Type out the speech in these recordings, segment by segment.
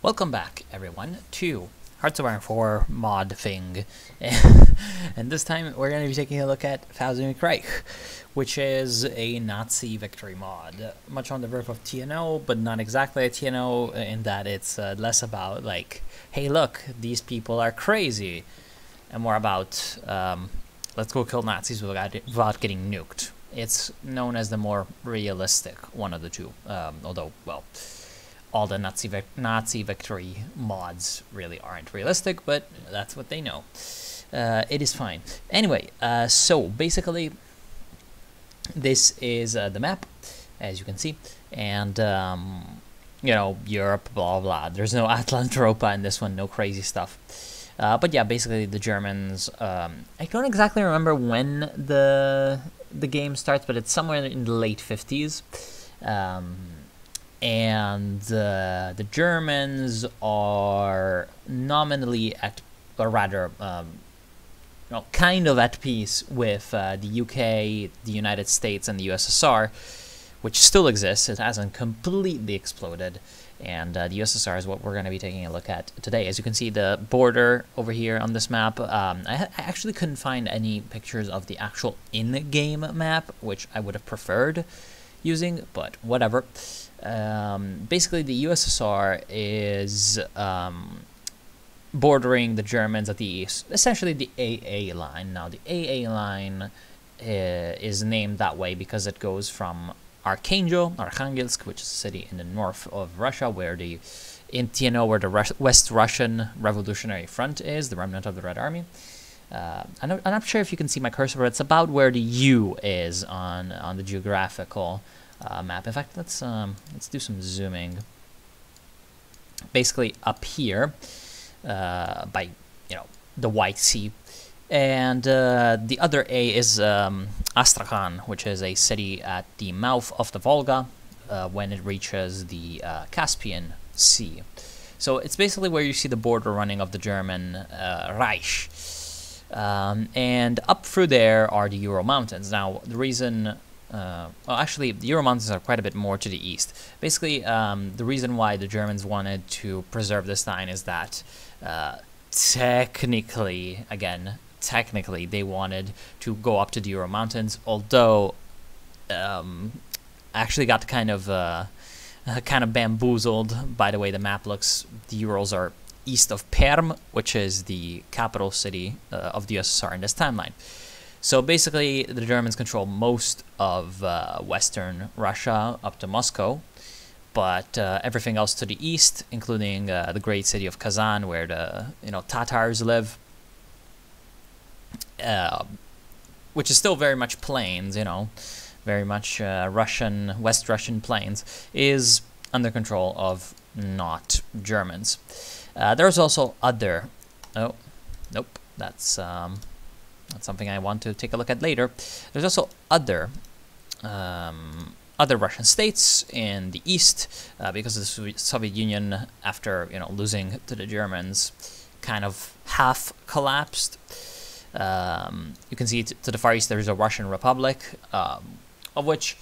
Welcome back, everyone, to Hearts of Iron 4 mod thing. And this time we're going to be taking a look at Reich, which is a Nazi victory mod. Much on the verve of TNO, but not exactly a TNO in that it's less about, like, hey, look, these people are crazy, and more about, let's go kill Nazis without getting nuked. It's known as the more realistic one of the two, although, well, all the Nazi victory mods really aren't realistic, but that's what they know. It is fine. Anyway, so basically, this is the map, as you can see, and you know, Europe, blah blah. There's no Atlantropa in this one, no crazy stuff. But yeah, basically the Germans. I don't exactly remember when the game starts, but it's somewhere in the late 50s. And the Germans are nominally at, or rather, kind of at peace with the UK, the United States, and the USSR, which still exists. It hasn't completely exploded, and the USSR is what we're going to be taking a look at today. As you can see, the border over here on this map, I actually couldn't find any pictures of the actual in-game map, which I would have preferred using, but whatever. Basically, the USSR is bordering the Germans at the east, essentially the Aaa Line. Now, the Aaa Line is named that way because it goes from Arkhangelsk, which is a city in the north of Russia, where the where the West Russian Revolutionary Front is, the remnant of the Red Army. I'm not sure if you can see my cursor, but it's about where the U is on the geographical map. In fact, let's do some zooming. Basically, up here, by the White Sea, and the other A is Astrakhan, which is a city at the mouth of the Volga when it reaches the Caspian Sea. So it's basically where you see the border running of the German Reich, and up through there are the Ural Mountains. Now, the reason. Well, actually, the Ural Mountains are quite a bit more to the east. Basically, the reason why the Germans wanted to preserve this line is that technically, they wanted to go up to the Ural Mountains, although actually got kind of bamboozled by the way the map looks. The Urals are east of Perm, which is the capital city of the USSR in this timeline. So basically, the Germans control most of Western Russia up to Moscow, but everything else to the east, including the great city of Kazan, where the Tatars live, which is still very much plains, very much West Russian plains, is under control of not Germans. There's also other. Oh, nope, that's something I want to take a look at later. There's also other Russian states in the east because of the Soviet Union, after losing to the Germans, kind of half collapsed. You can see to the far east there's a Russian Republic, of which,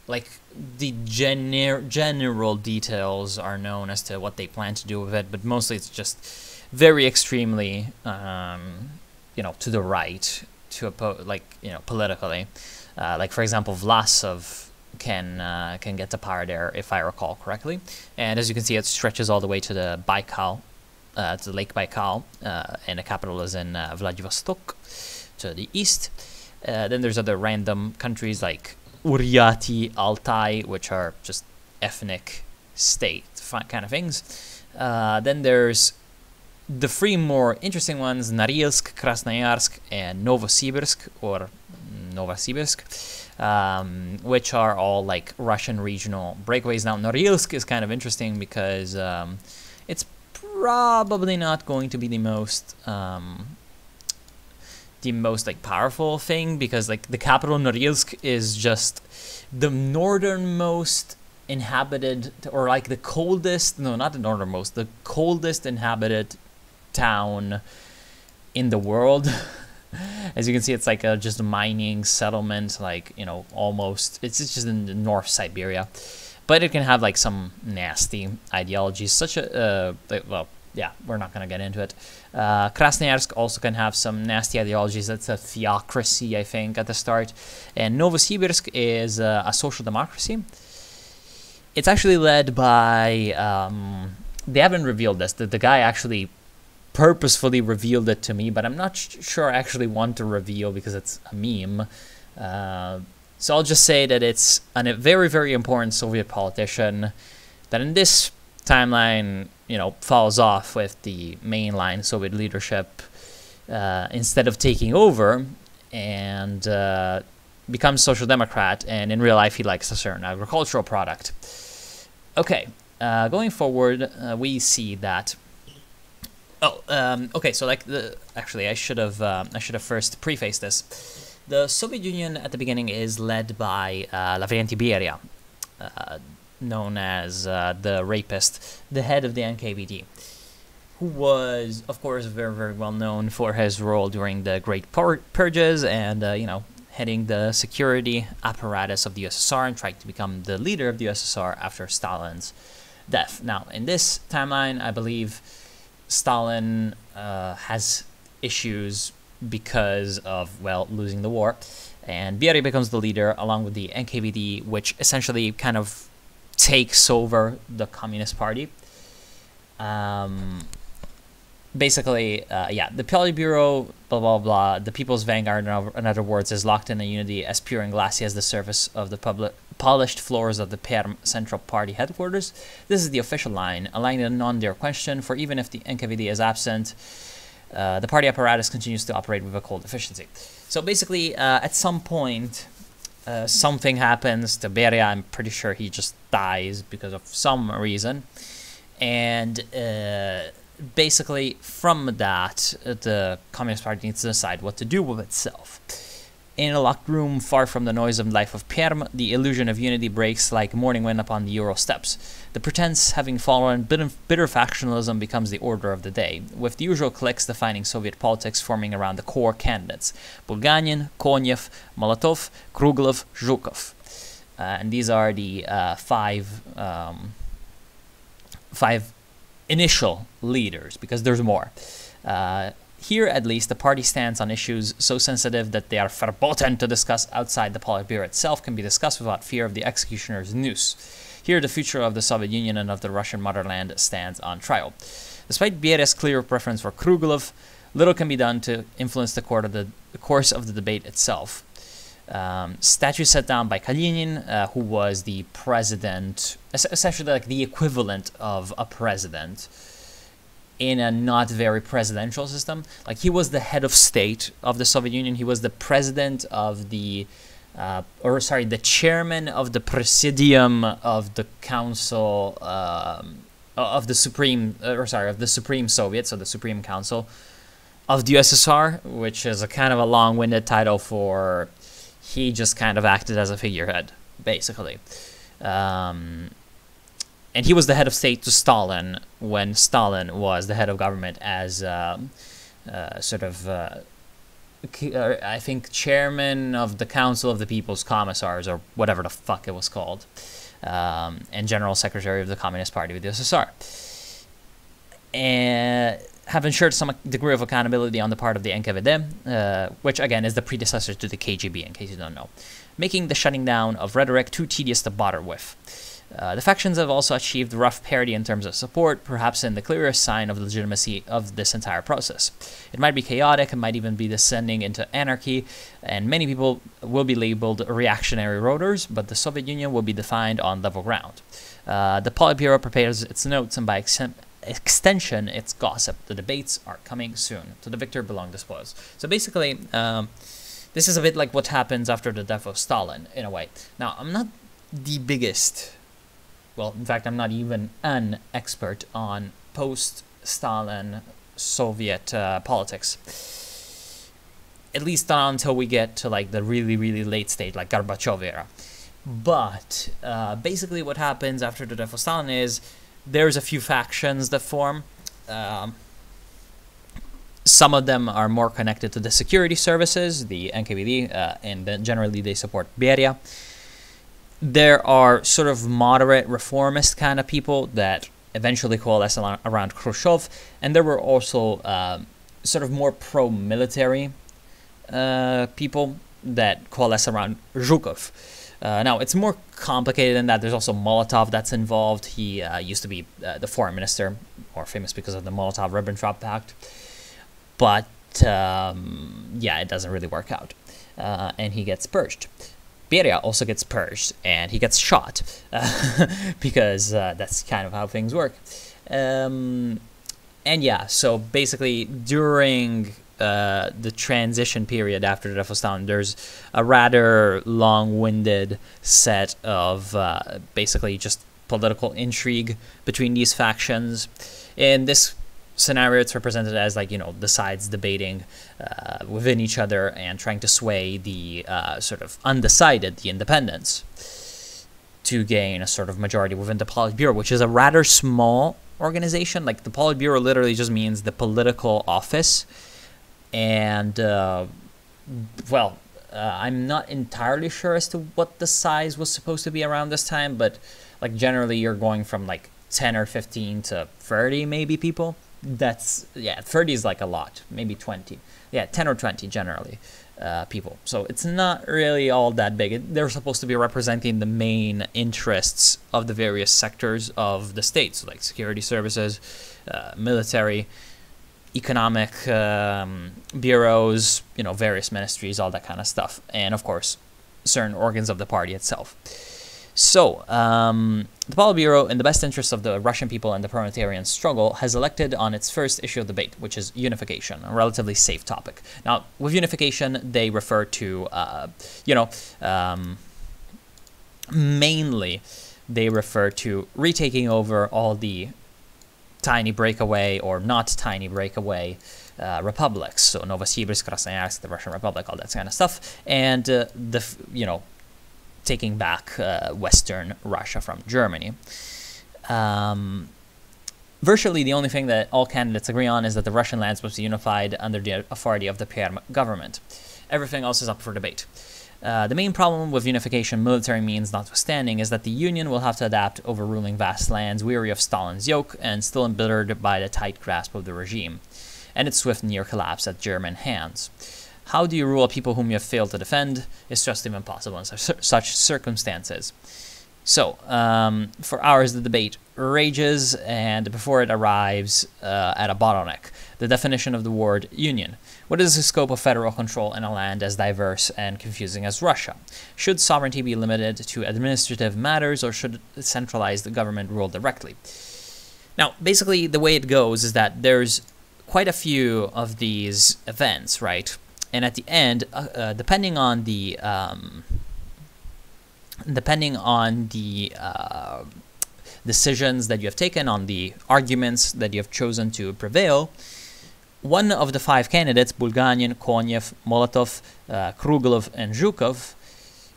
like, the general details are known as to what they plan to do with it, but mostly it's just very extremely to the right, politically. Like, for example, Vlasov can get to power there, if I recall correctly. And as you can see, it stretches all the way to the Baikal, to the Lake Baikal, and the capital is in Vladivostok, to the east. Then there's other random countries like Uryati, Altai, which are just ethnic state kind of things. Then there's the three more interesting ones: Norilsk, Krasnoyarsk, and Novosibirsk, which are all like Russian regional breakaways. Now, Norilsk is kind of interesting because it's probably not going to be the most like powerful thing, because like the capital Norilsk is just the northernmost inhabited, or like the coldest, no, not the northernmost, the coldest inhabited town in the world. As you can see, it's like just a mining settlement, like almost, it's just in the North Siberia. but it can have like some nasty ideologies, such a well, yeah, we're not going to get into it. Krasnoyarsk also can have some nasty ideologies. That's a theocracy, I think, at the start. And Novosibirsk is a social democracy. It's actually led by, they haven't revealed this. The guy actually purposefully revealed it to me, but I'm not sure I actually want to reveal because it's a meme. So I'll just say that it's a very, very important Soviet politician that in this timeline, you know, falls off with the mainline Soviet leadership instead of taking over and becomes social democrat, and in real life he likes a certain agricultural product. Okay, going forward, we see that. Okay, so like actually I should have first prefaced this. The Soviet Union at the beginning is led by Lavrenti Beria, known as the rapist, the head of the Nkvd, who was, of course, very, very well known for his role during the Great Purges and, you know, heading the security apparatus of the USSR and trying to become the leader of the USSR after Stalin's death. Now, in this timeline, I believe Stalin has issues because of, well, losing the war, and Beria becomes the leader along with the Nkvd, which essentially kind of takes over the Communist Party. Basically, yeah, the Politburo, blah, blah, blah, the People's Vanguard, in other words, is locked in a unity as pure and glassy as the surface of the polished floors of the Perm Central Party headquarters. This is the official line, a line that none dare question, for even if the Nkvd is absent, the party apparatus continues to operate with a cold efficiency. So basically, at some point, something happens to Beria. I'm pretty sure he just dies because of some reason. And basically, from that, the Communist Party needs to decide what to do with itself. In a locked room, far from the noise and life of Perm, the illusion of unity breaks like morning wind upon the Ural steppes. The pretense having fallen, bitter factionalism becomes the order of the day, with the usual cliques defining Soviet politics forming around the core candidates: Bulganin, Konyev, Molotov, Kruglev, Zhukov. And these are the five initial leaders, because there's more. Here, at least, the party stands on issues so sensitive that they are verboten to discuss outside the Politburo itself, can be discussed without fear of the executioner's noose. Here, the future of the Soviet Union and of the Russian motherland stands on trial. Despite Beria's clear preference for Kruglev, little can be done to influence the course of the debate itself. Statutes set down by Kalinin, who was the president, essentially like the equivalent of a president, in a not very presidential system. Like, he was the head of state of the Soviet Union. He was the president of the, the chairman of the presidium of the council of the Supreme, of the Supreme Soviet, so the Supreme Council of the USSR, which is a kind of a long-winded title for he just kind of acted as a figurehead, basically. And he was the head of state to Stalin when Stalin was the head of government as I think chairman of the Council of the People's Commissars, or whatever the fuck it was called, and general secretary of the Communist Party of the USSR. And have ensured some degree of accountability on the part of the Nkvd, which again is the predecessor to the KGB, in case you don't know, making the shutting down of rhetoric too tedious to bother with. The factions have also achieved rough parity in terms of support, perhaps in the clearest sign of the legitimacy of this entire process. It might be chaotic, it might even be descending into anarchy, and many people will be labeled reactionary roaders, but the Soviet Union will be defined on level ground. The Politburo prepares its notes, and by extension, its gossip. The debates are coming soon. To the victor belong the spoils. So basically, this is a bit like what happens after the death of Stalin, in a way. Now, I'm not the biggest... Well, in fact, I'm not even an expert on post-Stalin Soviet politics. At least not until we get to like the really, really late stage, like Gorbachev era. But basically what happens after the death of Stalin is there's a few factions that form. Some of them are more connected to the security services, the Nkvd, and then generally they support Beria. there are sort of moderate reformist kind of people that eventually coalesce around Khrushchev, and there were also sort of more pro-military people that coalesce around Zhukov. Now, it's more complicated than that. There's also Molotov that's involved. He used to be the foreign minister, more famous because of the Molotov-Ribbentrop Pact. But, yeah, it doesn't really work out. And he gets purged. Beria also gets purged, and he gets shot, because that's kind of how things work. And yeah, so basically during the transition period after the death of Stalin, there's a rather long-winded set of basically just political intrigue between these factions. In this scenario, it's represented as, like, you know, the sides debating within each other and trying to sway the sort of undecided, the independents, to gain a sort of majority within the Politburo, which is a rather small organization. Like, the Politburo literally just means the political office. And, well, I'm not entirely sure as to what the size was supposed to be around this time, but, like, generally you're going from, like, 10 or 15 to 30 maybe people. That's, yeah, 30 is like a lot, maybe 20. Yeah, 10 or 20 generally people. So it's not really all that big. They're supposed to be representing the main interests of the various sectors of the state, so like security services, military, economic bureaus, you know, various ministries, all that kind of stuff, and of course certain organs of the party itself. So the Politburo, in the best interest of the Russian people and the proletarian struggle, has elected on its first issue of debate, which is unification, a relatively safe topic. Now, with unification, they refer to, you know, mainly they refer to retaking over all the tiny breakaway or not tiny breakaway republics, so Novosibirsk, Krasnoyarsk, the Russian Republic, all that kind of stuff, and you know, taking back Western Russia from Germany. Virtually the only thing that all candidates agree on is that the Russian lands must be unified under the authority of the Perm government. Everything else is up for debate. The main problem with unification, military means notwithstanding, is that the Union will have to adapt, overruling vast lands, weary of Stalin's yoke, and still embittered by the tight grasp of the regime, and its swift near collapse at German hands. How do you rule people whom you have failed to defend? It's just impossible in such circumstances. So, for hours the debate rages, and before it arrives at a bottleneck, the definition of the word union. What is the scope of federal control in a land as diverse and confusing as Russia? Should sovereignty be limited to administrative matters, or should centralized government rule directly? Now, basically, the way it goes is that there's quite a few of these events, right? And at the end, depending on the decisions that you have taken, on the arguments that you have chosen to prevail, one of the five candidates, Bulganin, Konyev, Molotov, Krugelov, and Zhukov,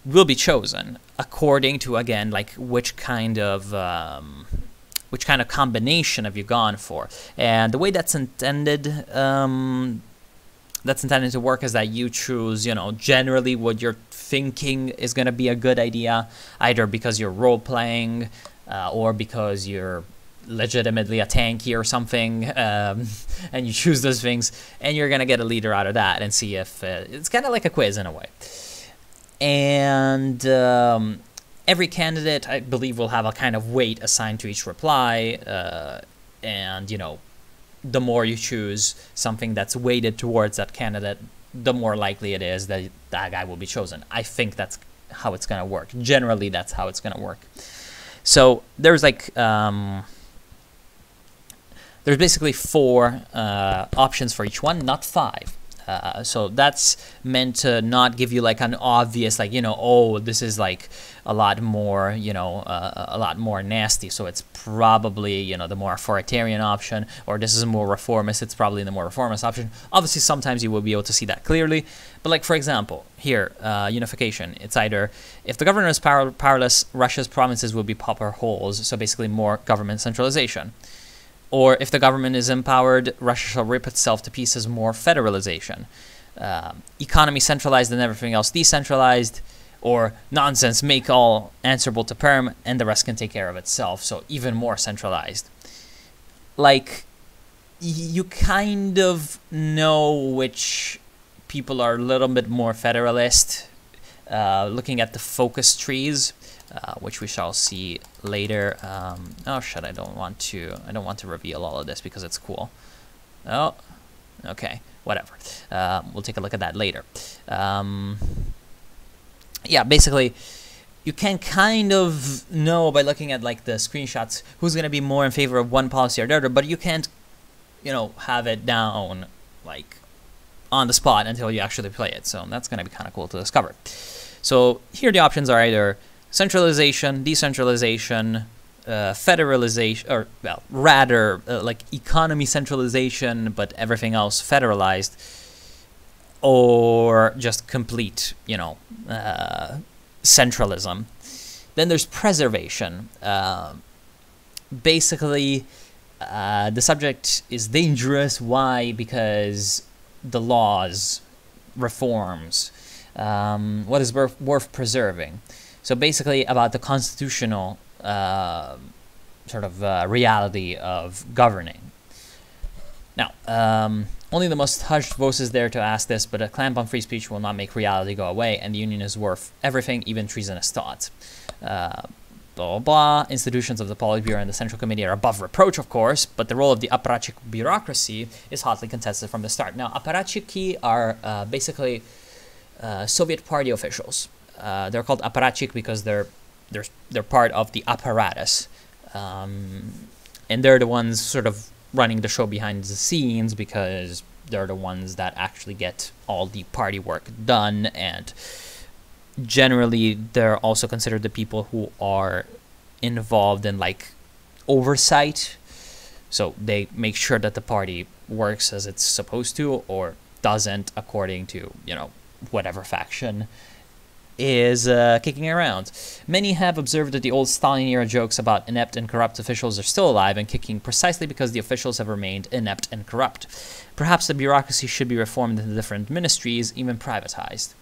will be chosen according to, again, like which kind of combination have you gone for. And the way that's intended to work is that you choose, you know, generally what you're thinking is going to be a good idea, either because you're role-playing or because you're legitimately a tanky or something, and you choose those things, and you're going to get a leader out of that and see if it's kind of like a quiz in a way. And every candidate, I believe, will have a kind of weight assigned to each reply, and, you know, the more you choose something that's weighted towards that candidate, the more likely it is that that guy will be chosen. I think that's how it's going to work. Generally, that's how it's going to work. So there's like, there's basically four options for each one, not five. So that's meant to not give you like an obvious, like, you know, oh, this is like a lot more, you know, a lot more nasty, so it's probably, you know, the more authoritarian option, or this is more reformist, it's probably the more reformist option. Obviously, sometimes you will be able to see that clearly, but like, for example, here, unification, it's either, if the government is powerless, Russia's provinces will be pauper holes, so basically more government centralization. Or if the government is empowered, Russia shall rip itself to pieces, more federalization. Economy centralized and everything else decentralized. or nonsense, make all answerable to Perm, and the rest can take care of itself. So even more centralized. Like, you kind of know which people are a little bit more federalist, looking at the focus trees, which we shall see later. Oh shit! I don't want to reveal all of this because it's cool. Oh, okay, whatever. We'll take a look at that later. Yeah, basically, you can kind of know by looking at like the screenshots who's going to be more in favor of one policy or the other, but you can't, you know, have it down like on the spot until you actually play it. So that's going to be kind of cool to discover. So here the options are either centralization, decentralization, federalization, or well, rather like economy centralization, but everything else federalized, or just complete, you know, centralism. Then there's preservation. Basically, the subject is dangerous. Why? Because the laws, reforms, what is worth preserving. So basically about the constitutional sort of reality of governing. Now, only the most hushed voice is there to ask this, but a clamp on free speech will not make reality go away, and the Union is worth everything, even treasonous thoughts. Blah, blah, blah. Institutions of the Politburo and the Central Committee are above reproach, of course, but the role of the apparatchik bureaucracy is hotly contested from the start. Now, apparatchiki are basically Soviet party officials. They're called apparatchik because they're part of the apparatus, and they're the ones sort of running the show behind the scenes because they're the ones that actually get all the party work done, and generally they're also considered the people who are involved in like oversight. So they make sure that the party works as it's supposed to, or doesn't, according to, you know, whatever faction is kicking around. Many have observed that the old Stalin-era jokes about inept and corrupt officials are still alive and kicking precisely because the officials have remained inept and corrupt. Perhaps the bureaucracy should be reformed into different ministries, even privatized.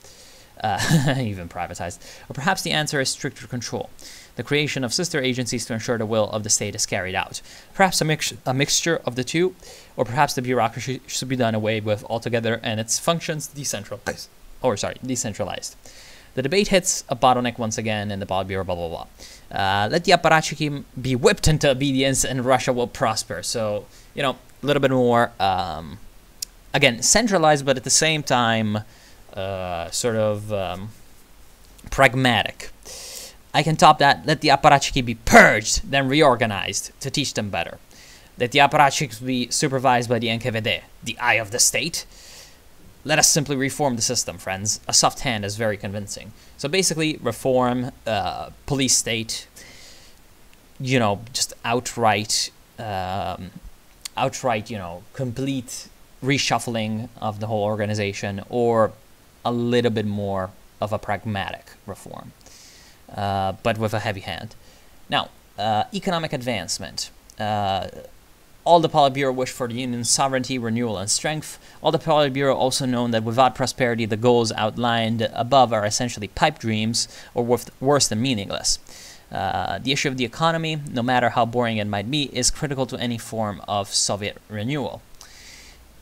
Or perhaps the answer is stricter control, the creation of sister agencies to ensure the will of the state is carried out. Perhaps a mixture of the two, or perhaps the bureaucracy should be done away with altogether and its functions decentralized. Decentralized. The debate hits a bottleneck once again in the Politburo, blah, blah, blah. Let the apparatchiki be whipped into obedience and Russia will prosper. So, you know, a little bit more, again, centralized, but at the same time, sort of pragmatic. I can top that. Let the apparatchiki be purged, then reorganized to teach them better. Let the apparatchiks be supervised by the Nkvd, the eye of the state. Let us simply reform the system, friends. A soft hand is very convincing. So basically, reform, police state, you know, just outright, you know, complete reshuffling of the whole organization, or a little bit more of a pragmatic reform, but with a heavy hand. Now, economic advancement. All the Politburo wish for the Union's sovereignty, renewal, and strength. All the Politburo also know that without prosperity, the goals outlined above are essentially pipe dreams, or worse than meaningless. The issue of the economy, no matter how boring it might be, is critical to any form of Soviet renewal.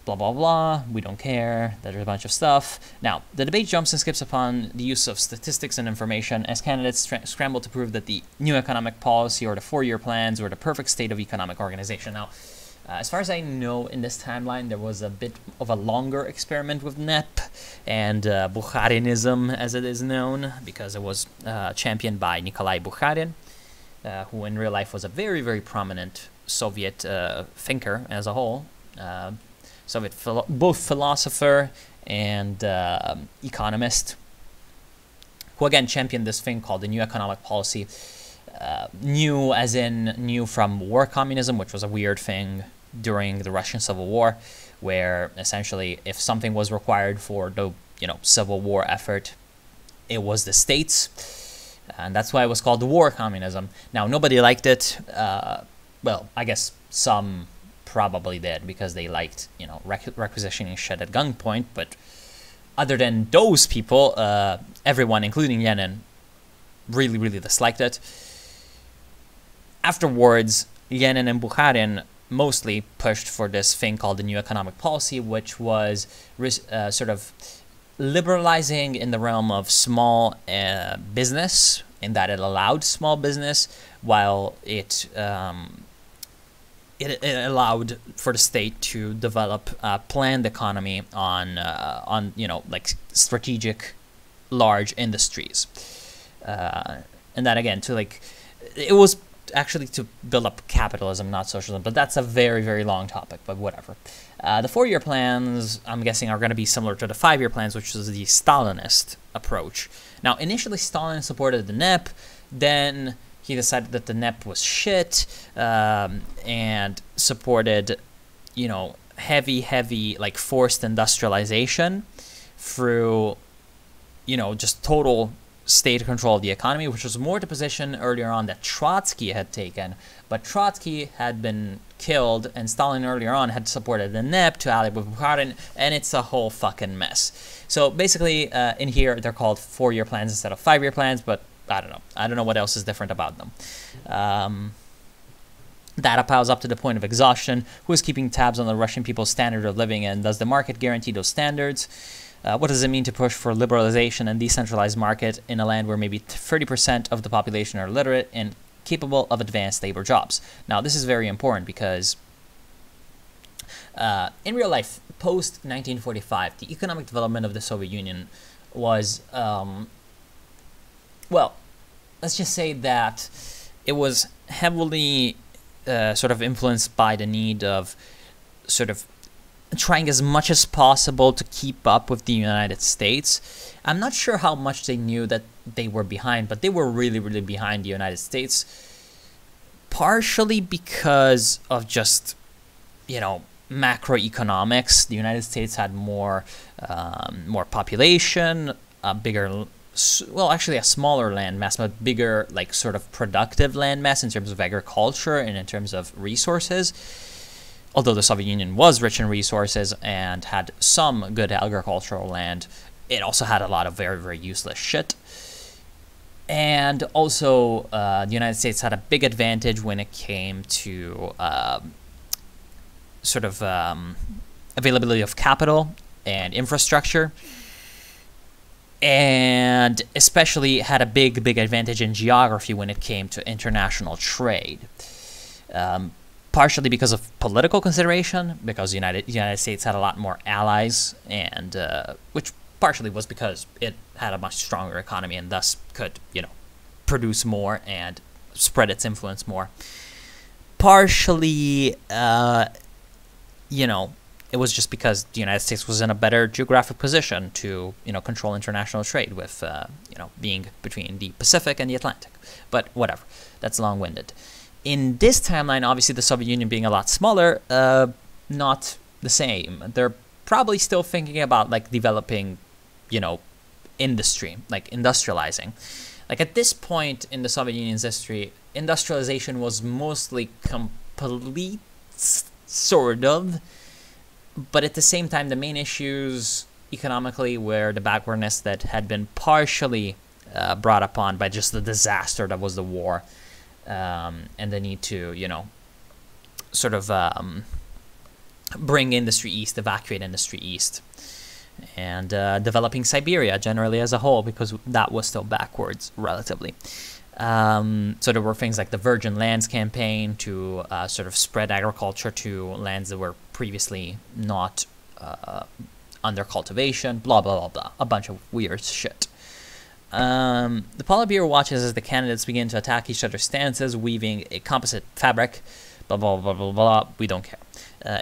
Blah, blah, blah, we don't care, there's a bunch of stuff. Now, the debate jumps and skips upon the use of statistics and information as candidates scramble to prove that the new economic policy or the four-year plans were the perfect state of economic organization. Now, as far as I know, in this timeline, there was a bit of a longer experiment with NEP and Bukharian Ism, as it is known, because it was championed by Nikolai Bukharin, who in real life was a very, very prominent Soviet thinker as a whole. Soviet both philosopher and economist, who again championed this thing called the new economic policy. New as in new from war communism, which was a weird thing during the Russian Civil War, where essentially if something was required for the Civil War effort, it was the states, and that's why it was called the war communism. Now nobody liked it. Well, I guess some probably did because they liked requisitioning shit at gunpoint, but other than those people, everyone, including Lenin, really, really disliked it. Afterwards, Lenin and Bukharin mostly pushed for this thing called the New Economic Policy, which was sort of liberalizing in the realm of small business, in that it allowed small business, while it allowed for the state to develop a planned economy on like strategic large industries, and that again it was actually to build up capitalism, not socialism, but that's a very, very long topic, but whatever. The 4-year plans, I'm guessing, are going to be similar to the 5-year plans, which is the Stalinist approach. Now, initially, Stalin supported the NEP, then he decided that the NEP was shit, and supported, heavy, like, forced industrialization through, just total state control of the economy, which was more the position earlier on that Trotsky had taken. But Trotsky had been killed, and Stalin earlier on had supported the NEP to ally with Bukharin, and it's a whole fucking mess. So basically, in here, they're called 4-year plans instead of 5-year plans, but I don't know. I don't know what else is different about them. Data piles up to the point of exhaustion. Who is keeping tabs on the Russian people's standard of living, and does the market guarantee those standards? What does it mean to push for liberalization and decentralized market in a land where maybe 30% of the population are literate and capable of advanced labor jobs? Now, this is very important because in real life, post-1945, the economic development of the Soviet Union was, well, let's just say that it was heavily sort of influenced by the need of sort of trying as much as possible to keep up with the United States. I'm not sure how much they knew that they were behind, but they were really, really behind the United States, partially because of just, macroeconomics. The United States had more population, a bigger, well, actually a smaller landmass, but bigger, like, sort of productive landmass in terms of agriculture and in terms of resources. Although the Soviet Union was rich in resources and had some good agricultural land, it also had a lot of very, very useless shit. And also, the United States had a big advantage when it came to sort of availability of capital and infrastructure, and especially had a big, big advantage in geography when it came to international trade. Partially because of political consideration, because the United States had a lot more allies, and which partially was because it had a much stronger economy and thus could, produce more and spread its influence more. Partially, it was just because the United States was in a better geographic position to, control international trade with, being between the Pacific and the Atlantic. But whatever, that's long-winded. In this timeline, obviously, the Soviet Union being a lot smaller, not the same. They're probably still thinking about, like, developing, industry, like industrializing. Like, at this point in the Soviet Union's history, industrialization was mostly complete, sort of, but at the same time, the main issues economically were the backwardness that had been partially brought upon by just the disaster that was the war. And the need to, sort of bring industry east, evacuate industry east, and developing Siberia generally as a whole, because that was still backwards relatively. So there were things like the Virgin Lands campaign to sort of spread agriculture to lands that were previously not under cultivation, blah, blah, blah, blah, a bunch of weird shit. The Politburo watches as the candidates begin to attack each other's stances, weaving a composite fabric, blah, blah, blah, blah, blah, we don't care.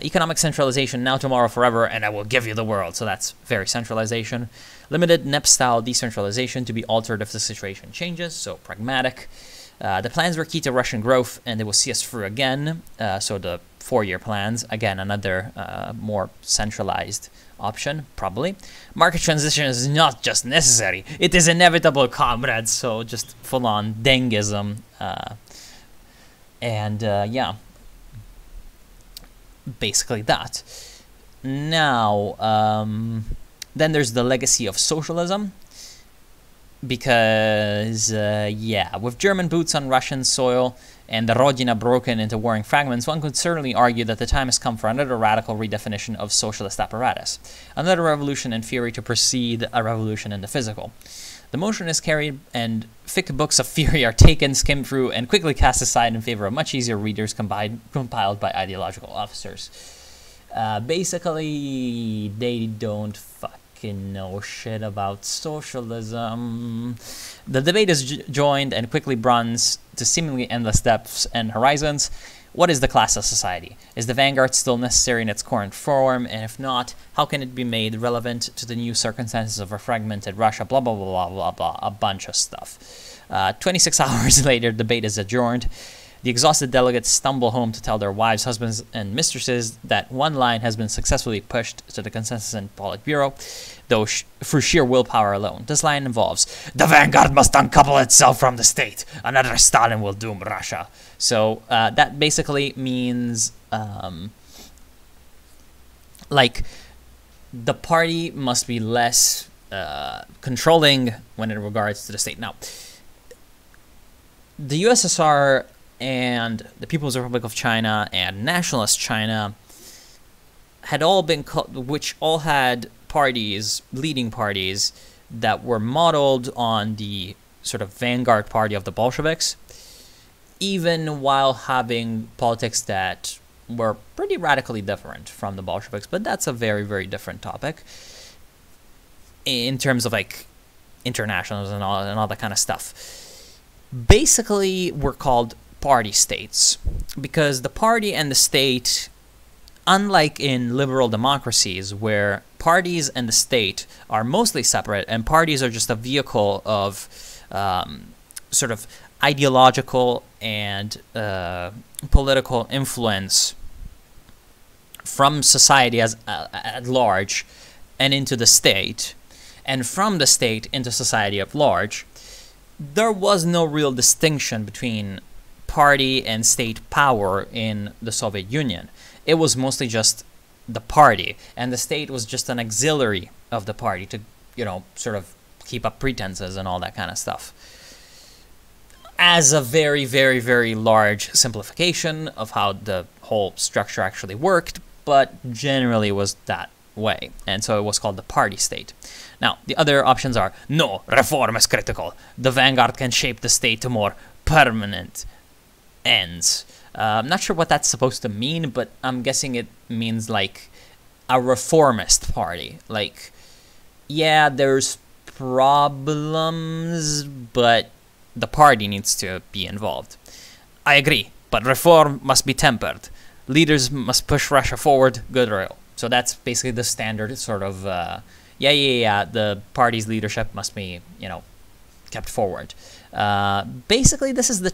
Economic centralization, now, tomorrow, forever, and I will give you the world. So that's very centralization. Limited NEP-style decentralization to be altered if the situation changes, so pragmatic. The plans were key to Russian growth, and they will see us through again. So the 4-year plans, again, another more centralized option, probably. Market transition is not just necessary, it is inevitable, comrades. So just full-on Dengism. Yeah, basically that. Now, Then there's the legacy of socialism, because, yeah, with German boots on Russian soil and the Rodina broken into warring fragments, one could certainly argue that the time has come for another radical redefinition of socialist apparatus, another revolution in theory to precede a revolution in the physical. The motion is carried, and thick books of theory are taken, skimmed through, and quickly cast aside in favor of much easier readers compiled by ideological officers. Basically, they don't fucking know shit about socialism. The debate is joined and quickly runs to seemingly endless depths and horizons. What is the class of society? Is the vanguard still necessary in its current form? And if not, how can it be made relevant to the new circumstances of a fragmented Russia? Blah, blah, blah, blah, blah, blah. A bunch of stuff. 26 hours later, debate is adjourned. The exhausted delegates stumble home to tell their wives, husbands, and mistresses that one line has been successfully pushed to the consensus in Politburo, though through sheer willpower alone. This line involves, the vanguard must uncouple itself from the state. Another Stalin will doom Russia. So that basically means, like, the party must be less controlling when it regards to the state. Now, the USSR and the People's Republic of China and Nationalist China had all been, which all had parties, leading parties, that were modeled on the sort of vanguard party of the Bolsheviks, even while having politics that were pretty radically different from the Bolsheviks. But that's a very, very different topic in terms of, like, internationals and all that kind of stuff. Basically, we're called party states because the party and the state, unlike in liberal democracies where parties and the state are mostly separate and parties are just a vehicle of sort of ideological and political influence from society as at large and into the state, and from the state into society at large, there was no real distinction between party and state power in the Soviet Union. It was mostly just the party, and the state was just an auxiliary of the party to, you know, sort of keep up pretenses and all that kind of stuff. As a very, very, very large simplification of how the whole structure actually worked, but generally was that way, and so it was called the party state. Now, the other options are, no, reform is critical. The vanguard can shape the state to more permanent ends. I'm not sure what that's supposed to mean, but I'm guessing it means like a reformist party. Like, yeah, there's problems, but the party needs to be involved. I agree, but reform must be tempered. Leaders must push Russia forward, good or ill. So that's basically the standard sort of, the party's leadership must be, you know, kept forward. Basically, this is the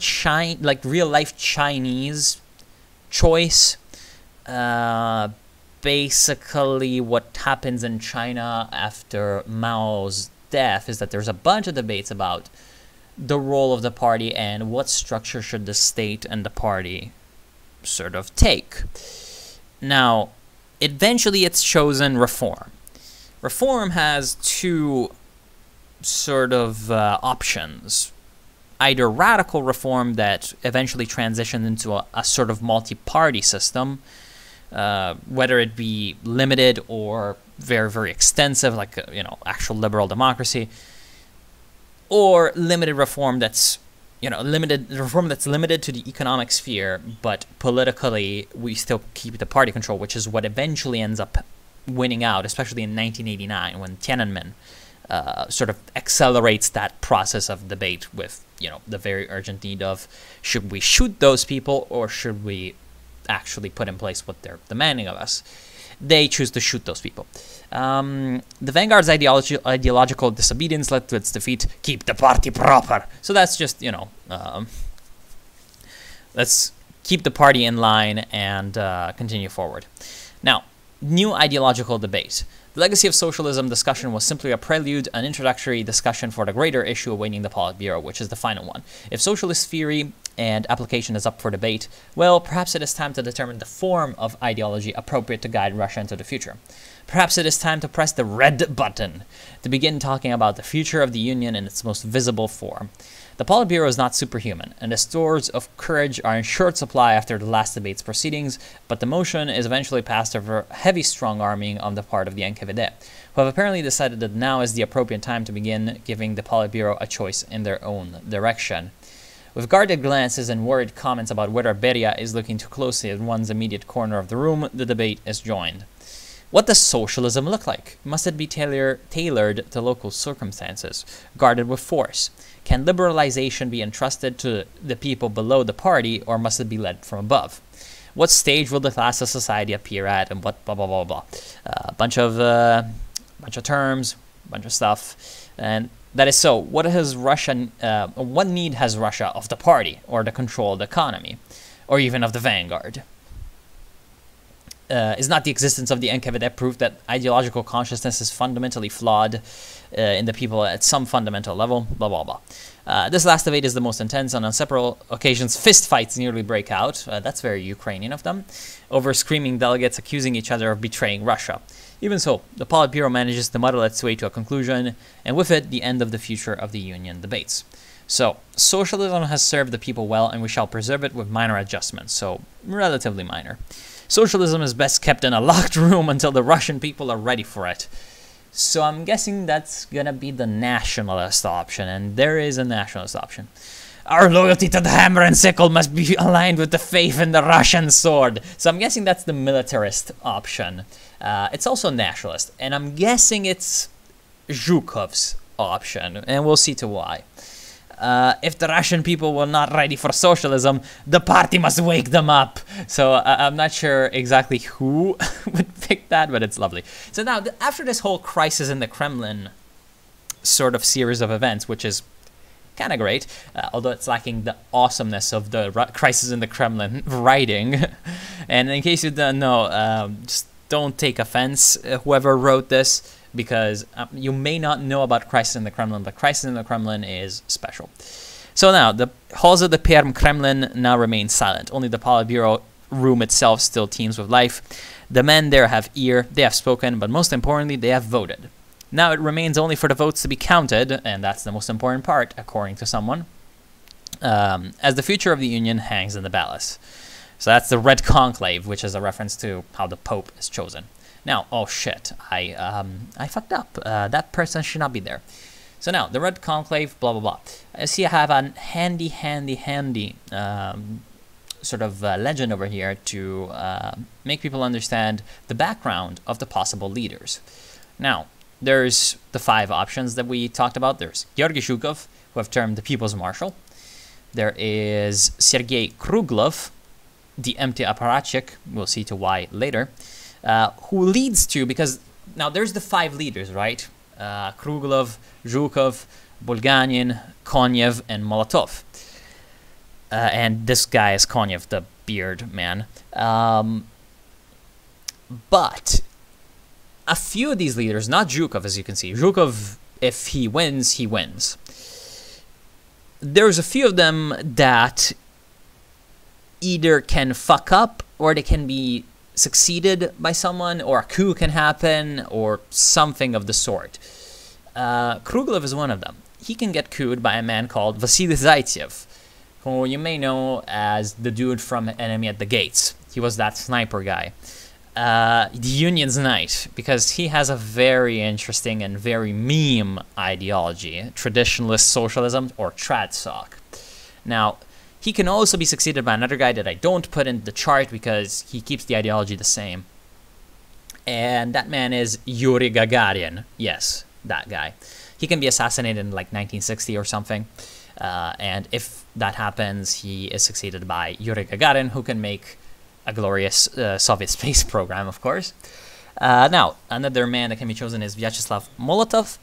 real-life Chinese choice. Basically, what happens in China after Mao's death is that there's a bunch of debates about the role of the party and what structure should the state and the party sort of take. Now, eventually it's chosen reform. Reform has two sort of options. Either radical reform that eventually transitioned into a sort of multi-party system, whether it be limited or very, very extensive, like, you know, actual liberal democracy, or limited reform that's, you know, limited to the economic sphere, but politically we still keep the party control, which is what eventually ends up winning out, especially in 1989 when Tiananmen sort of accelerates that process of debate with, you know, the very urgent need of, should we shoot those people or should we actually put in place what they're demanding of us? They choose to shoot those people. The vanguard's ideological disobedience led to its defeat. Keep the party proper. So that's just, you know, let's keep the party in line and continue forward. Now, new ideological debate. The legacy of socialism discussion was simply a prelude, an introductory discussion for the greater issue awaiting the Politburo, which is the final one. If socialist theory and application is up for debate, well, perhaps it is time to determine the form of ideology appropriate to guide Russia into the future. Perhaps it is time to press the red button to begin talking about the future of the Union in its most visible form. The Politburo is not superhuman, and the stores of courage are in short supply after the last debate's proceedings, but the motion is eventually passed over heavy strong-arming on the part of the Nkvd, who have apparently decided that now is the appropriate time to begin giving the Politburo a choice in their own direction. With guarded glances and worried comments about whether Beria is looking too closely at one's immediate corner of the room, the debate is joined. What does socialism look like? Must it be tailored to local circumstances, guarded with force? Can liberalization be entrusted to the people below the party, or must it be led from above? What stage will the class of society appear at, and what blah blah blah blah? Bunch of terms, bunch of stuff, and that is so. What need has Russia of the party, or the controlled economy, or even of the vanguard? Is not the existence of the Nkvd proof that ideological consciousness is fundamentally flawed in the people at some fundamental level? Blah, blah, blah. This last debate is the most intense, and on several occasions fistfights nearly break out. That's very Ukrainian of them, over screaming delegates accusing each other of betraying Russia. Even so, the Politburo manages to muddle its way to a conclusion, and with it, the end of the future of the Union debates. So, socialism has served the people well, and we shall preserve it with minor adjustments, so relatively minor. Socialism is best kept in a locked room until the Russian people are ready for it. So I'm guessing that's gonna be the nationalist option, and there is a nationalist option. Our loyalty to the hammer and sickle must be aligned with the faith in the Russian sword. So I'm guessing that's the militarist option. It's also nationalist, and I'm guessing it's Zhukov's option, and we'll see to why. If the Russian people were not ready for socialism, the party must wake them up. So I'm not sure exactly who would pick that, but it's lovely. So now, after this whole crisis in the Kremlin sort of series of events, which is kind of great, although it's lacking the awesomeness of the crisis in the Kremlin writing. And in case you don't know, just don't take offense, whoever wrote this, because you may not know about Crisis in the Kremlin, but Crisis in the Kremlin is special. So now, the halls of the Perm Kremlin now remain silent. Only the Politburo room itself still teems with life. The men there have ear, they have spoken, but most importantly, they have voted. Now it remains only for the votes to be counted, and that's the most important part, according to someone, as the future of the Union hangs in the balance. So that's the Red Conclave, which is a reference to how the Pope is chosen. Now, oh shit, I fucked up. That person should not be there. So now, the Red Conclave, blah, blah, blah. I see I have a handy sort of legend over here to make people understand the background of the possible leaders. Now, there's the 5 options that we talked about. There's Georgy Zhukov, who have termed the People's Marshal. There is Sergei Kruglov, the empty apparatchik, we'll see to why later, who leads to, because now there's the 5 leaders, right? Kruglov, Zhukov, Bulganin, Konyev, and Molotov. And this guy is Konyev, the beard man. But a few of these leaders, not Zhukov, as you can see. Zhukov, if he wins, he wins. There's a few of them that either can fuck up, or they can be succeeded by someone, or a coup can happen, or something of the sort. Kruglov is one of them. He can get couped by a man called Vasily Zaitsev, who you may know as the dude from Enemy at the Gates. He was that sniper guy. The Union's Knight, because he has a very interesting and very meme ideology, Traditionalist Socialism, or TradSoc. Now, he can also be succeeded by another guy that I don't put in the chart because he keeps the ideology the same. And that man is Yuri Gagarin. Yes, that guy. He can be assassinated in like 1960 or something. And if that happens, he is succeeded by Yuri Gagarin, who can make a glorious Soviet space program, of course. Now, another man that can be chosen is Vyacheslav Molotov,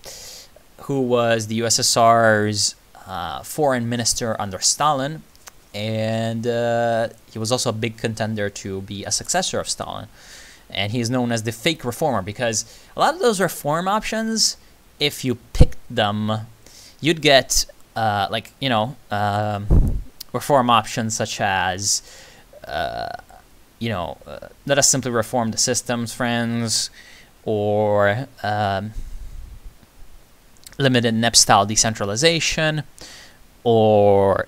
who was the USSR's foreign minister under Stalin. And he was also a big contender to be a successor of Stalin. And he is known as the fake reformer, because a lot of those reform options, if you picked them, you'd get, reform options such as, let us simply reform the systems, friends, or limited NEP-style decentralization, or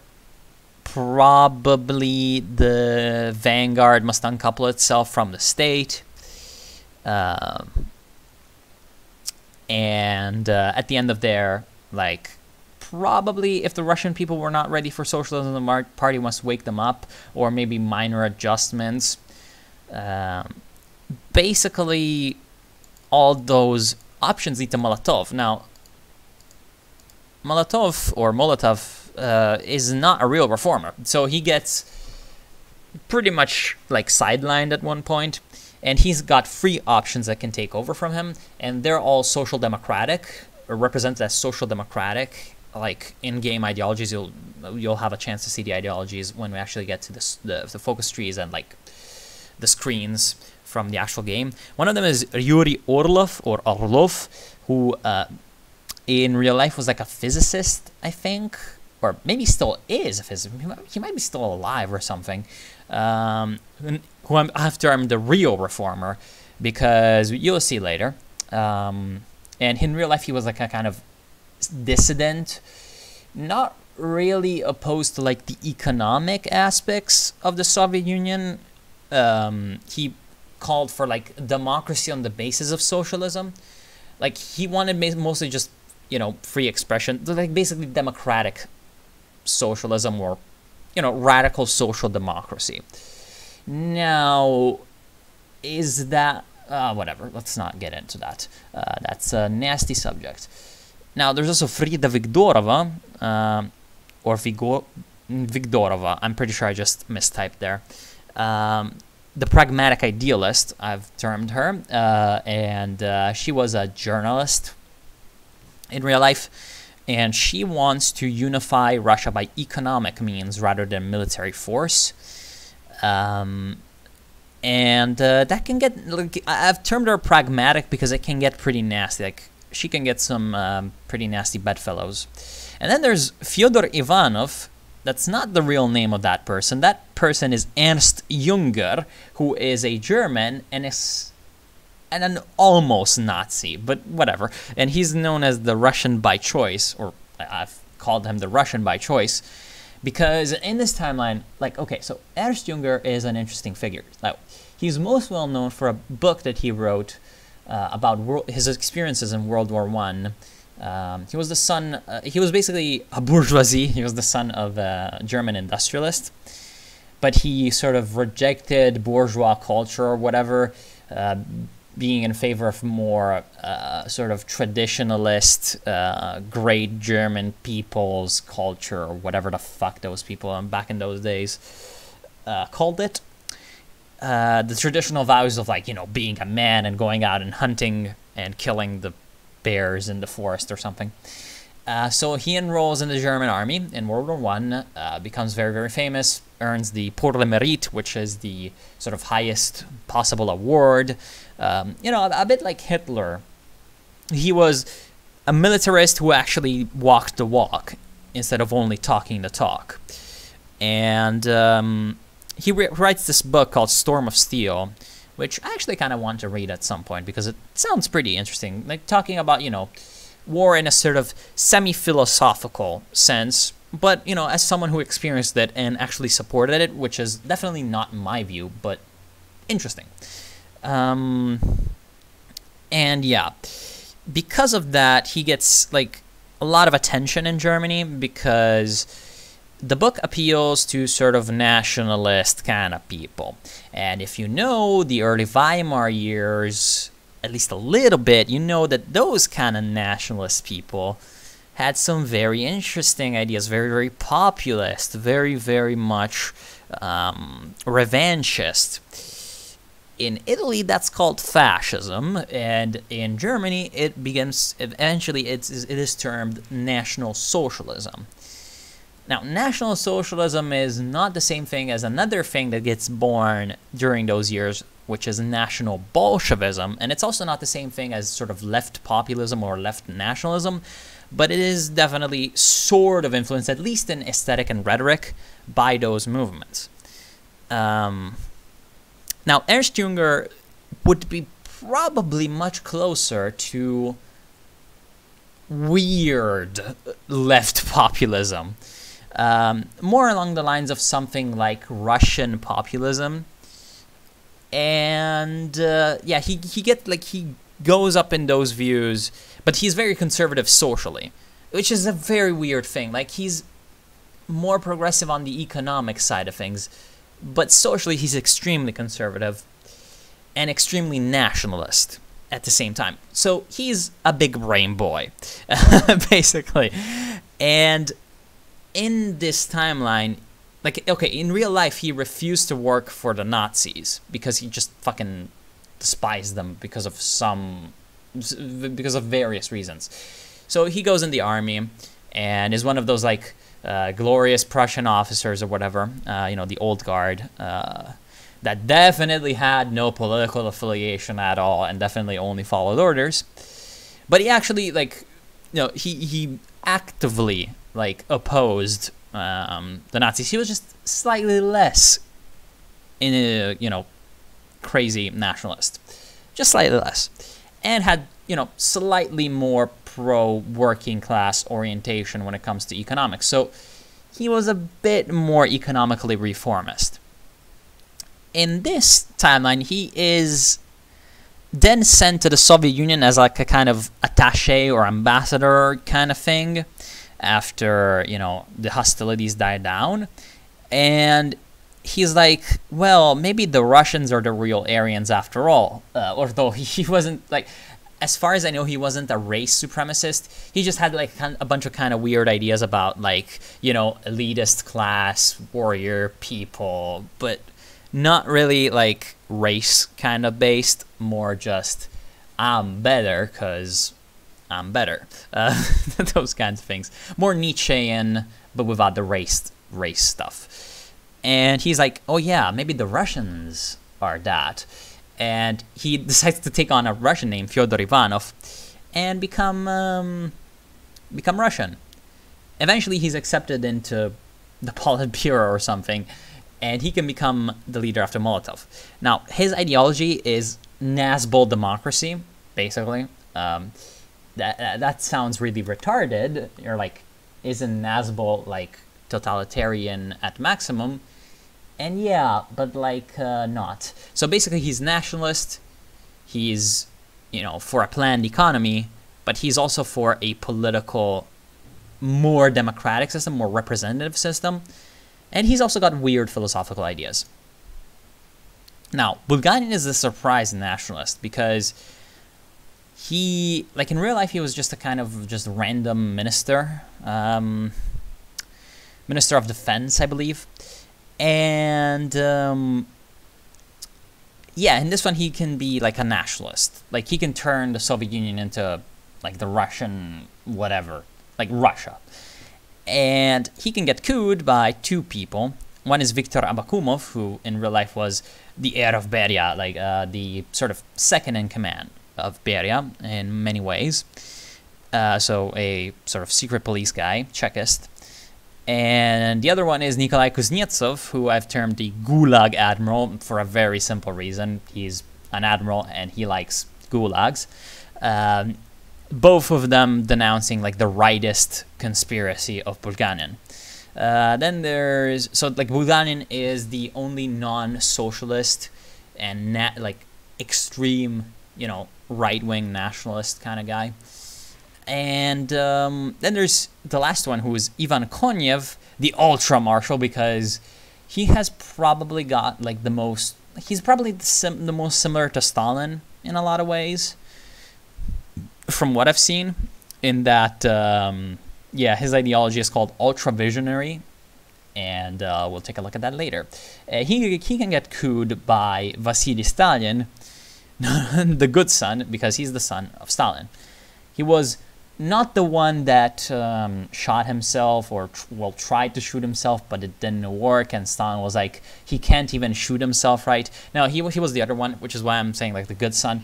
probably the vanguard must uncouple itself from the state. And at the end of their, like, probably if the Russian people were not ready for socialism, the party must wake them up, or maybe minor adjustments. Basically, all those options lead to Molotov. Now, Molotov is not a real reformer, so he gets pretty much like sidelined at one point, and he's got free options that can take over from him, and they're all social democratic, or represented as social democratic. Like in-game ideologies, you'll have a chance to see the ideologies when we actually get to the focus trees and like the screens from the actual game. One of them is Yuri Orlov, who in real life was like a physicist, I think, or maybe still is a physicist. He might be still alive or something. Who I've termed the real reformer, because you'll see later. And in real life, he was like a kind of dissident, not really opposed to like the economic aspects of the Soviet Union. He called for like democracy on the basis of socialism. Like he wanted mostly just, free expression, like basically democratic socialism, or, radical social democracy. Now, is that, whatever, let's not get into that. That's a nasty subject. Now, there's also Frida Vigdorova, or Vigdorova, I'm pretty sure I just mistyped there. The Pragmatic Idealist, I've termed her, and she was a journalist in real life, and she wants to unify Russia by economic means rather than military force. And that can get, like, I've termed her pragmatic because it can get pretty nasty. Like, she can get some pretty nasty bedfellows. And then there's Fyodor Ivanov. That's not the real name of that person. That person is Ernst Junger, who is a German and is an almost Nazi, but whatever. And he's known as the Russian by choice, or I've called him the Russian by choice, because in this timeline, like, okay, so Ernst Junger is an interesting figure. Like, he's most well known for a book that he wrote about his experiences in World War I. He was the son, he was basically a bourgeoisie. He was the son of a German industrialist, but he sort of rejected bourgeois culture or whatever, being in favor of more sort of traditionalist, great German people's culture, or whatever the fuck those people back in those days called it. The traditional values of, like, being a man and going out and hunting and killing the bears in the forest or something. So he enrolls in the German army in World War I, becomes very, very famous, earns the Pour le Mérite, which is the sort of highest possible award. A bit like Hitler. He was a militarist who actually walked the walk instead of only talking the talk. And he writes this book called Storm of Steel, which I actually kind of want to read at some point because it sounds pretty interesting. Like, talking about, war in a sort of semi-philosophical sense, but, as someone who experienced it and actually supported it, which is definitely not my view, but interesting. And yeah, because of that, he gets, like, a lot of attention in Germany because the book appeals to sort of nationalist kind of people. And if you know the early Weimar years, at least a little bit, you know that those kind of nationalist people had some very interesting ideas, very, very populist, very, very much revanchist. In Italy, that's called fascism, and in Germany, it is termed National Socialism. Now, National Socialism is not the same thing as another thing that gets born during those years, which is National Bolshevism, and it's also not the same thing as sort of left populism or left nationalism, but it is definitely sort of influenced, at least in aesthetic and rhetoric, by those movements. Now, Ernst Jünger would be probably much closer to weird left populism, more along the lines of something like Russian populism. And yeah, he goes up in those views, but he's very conservative socially, which is a very weird thing. Like, he's more progressive on the economic side of things, but socially he's extremely conservative and extremely nationalist at the same time. So he's a big brain boy, basically. And in this timeline, like, okay, in real life, he refused to work for the Nazis because he just fucking despised them because of various reasons. So he goes in the army and is one of those, like, glorious Prussian officers or whatever, you know, the old guard, that definitely had no political affiliation at all and definitely only followed orders. But he actually, like, you know, he actively, like, opposed the Nazis. He was just slightly less in a, you know, crazy nationalist, just slightly less, and had, you know, slightly more pro-working class orientation when it comes to economics. So he was a bit more economically reformist. In this timeline, he is then sent to the Soviet Union as like a kind of attaché or ambassador kind of thing after, you know, the hostilities died down. And he's like, well, maybe the Russians are the real Aryans after all. Although he wasn't, like, as far as I know, he wasn't a race supremacist. He just had, like, a bunch of kind of weird ideas about, like, you know, elitist class, warrior people, but not really, like, race kind of based, more just, I'm better because I'm better. Those kinds of things. More Nietzschean, but without the race stuff. And he's like, oh yeah, maybe the Russians are that. And he decides to take on a Russian name, Fyodor Ivanov, and become Russian. Eventually, he's accepted into the Politburo or something, and he can become the leader after Molotov. Now, his ideology is Nazbol democracy, basically. That sounds really retarded. You're like, isn't Nazbol, like, totalitarian at maximum? And yeah, but, like, not. So basically, he's nationalist. He's, you know, for a planned economy, but he's also for a political, more democratic system, more representative system. And he's also got weird philosophical ideas. Now, Bulgarin is a surprise nationalist because he, like, in real life, he was just a kind of just random minister. Minister of Defense, I believe. And, yeah, in this one, he can be, like, a nationalist. Like, he can turn the Soviet Union into, like, the Russian whatever. Like, Russia. And he can get couped by two people. One is Viktor Abbakumov, who in real life was the heir of Beria, like the sort of second in command of Beria in many ways. So a sort of secret police guy, Chekist. And the other one is Nikolai Kuznetsov, who I've termed the Gulag Admiral for a very simple reason. He's an admiral and he likes gulags. Both of them denouncing, like, the rightist conspiracy of Bulgarin. Then there's, so, like, Bulgarin is the only non-socialist and like extreme, you know, right-wing nationalist kind of guy. And then there's the last one, who is Ivan Konev, the ultra marshal, because he has probably got, like, the most, he's probably the most similar to Stalin in a lot of ways, from what I've seen, in that, yeah, his ideology is called ultra-visionary, and we'll take a look at that later. He can get couped by Vasily Stalin, the good son, because he's the son of Stalin. He was not the one that shot himself, or tried to shoot himself, but it didn't work, and Stalin was like, he can't even shoot himself right. No, he was the other one, which is why I'm saying, like, the good son.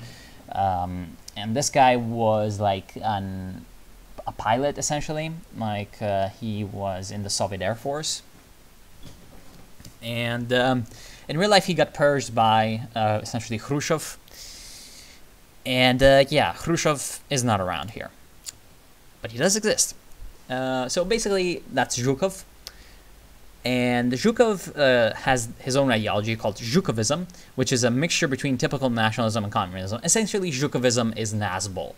And this guy was, like, a pilot, essentially. Like, he was in the Soviet Air Force. And in real life, he got purged by, essentially, Khrushchev. And, yeah, Khrushchev is not around here. But he does exist. So basically, that's Zhukov. And Zhukov has his own ideology called Zhukovism, which is a mixture between typical nationalism and communism. Essentially, Zhukovism is Nazbol.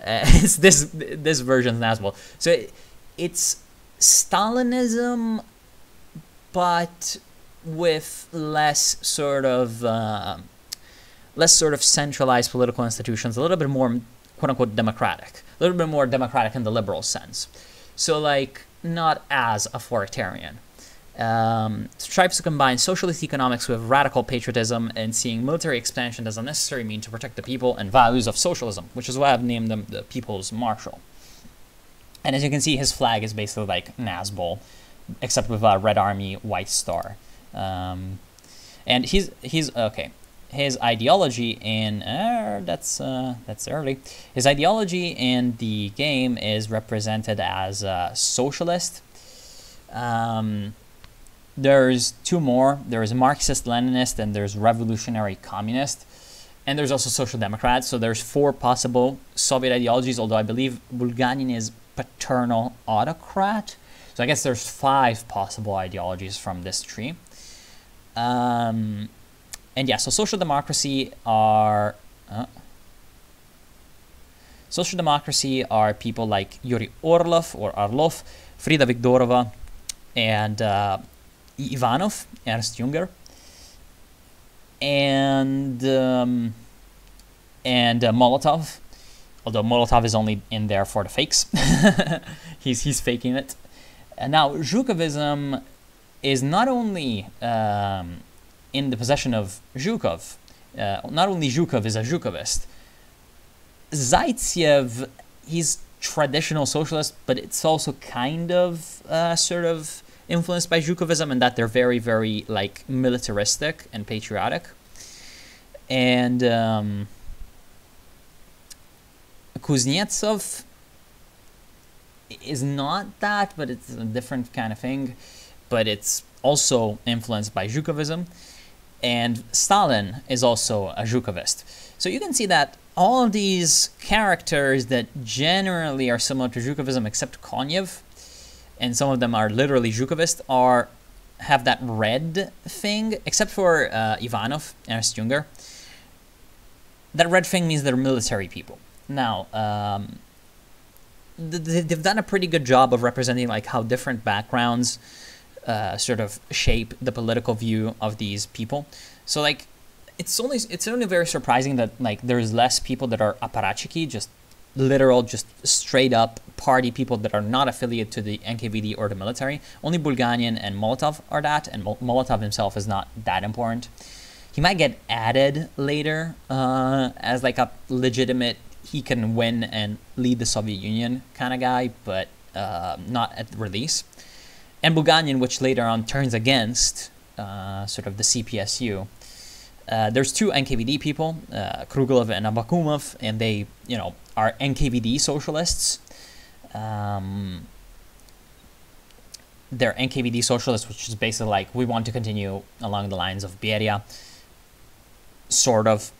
It's this version's Nazbol. So it's Stalinism, but with less sort of centralized political institutions, a little bit more quote-unquote democratic, a little bit more democratic in the liberal sense. So, like, not as authoritarian. Strives to combine socialist economics with radical patriotism and seeing military expansion as a necessary mean to protect the people and values of socialism, which is why I've named them the People's Marshal. And as you can see, his flag is basically like Nazbol, except with a red army, white star. And he's okay. His ideology in that's early. His ideology in the game is represented as socialist. There's two more. There's Marxist Leninist and there's Revolutionary Communist. And there's also Social Democrat. So there's 4 possible Soviet ideologies, although I believe Bulgarin is paternal autocrat. So I guess there's 5 possible ideologies from this tree. And yeah, so social democracy are people like Yuri Orlov, Frida Viktorova, and Ivanov, Ernst Junger, and Molotov. Although Molotov is only in there for the fakes, he's faking it. And now Zhukovism is not only in the possession of Zhukov. Not only Zhukov is a Zhukovist. Zaitsev, he's traditional socialist, but it's also kind of sort of influenced by Zhukovism in that they're very, very like militaristic and patriotic. And Kuznetsov is not that, but it's a different kind of thing. But it's also influenced by Zhukovism. And Stalin is also a Zhukovist. So you can see that all of these characters that generally are similar to Zhukovism, except Konyev, and some of them are literally Zhukovist, have that red thing, except for Ivanov, Ernst Junger. That red thing means they're military people. Now, they've done a pretty good job of representing like how different backgrounds sort of shape the political view of these people. So like, it's only very surprising that like there's less people that are apparatchiki, just literal, just straight up party people that are not affiliated to the NKVD or the military. Only Bulgarin and Molotov are that, and Molotov himself is not that important. He might get added later as like a legitimate, he can win and lead the Soviet Union kind of guy, but not at the release. And Bulgarin, which later on turns against sort of the CPSU. There's 2 NKVD people, Kruglev and Abbakumov, and they, are NKVD socialists. They're NKVD socialists, which is basically like, we want to continue along the lines of Beria, sort of,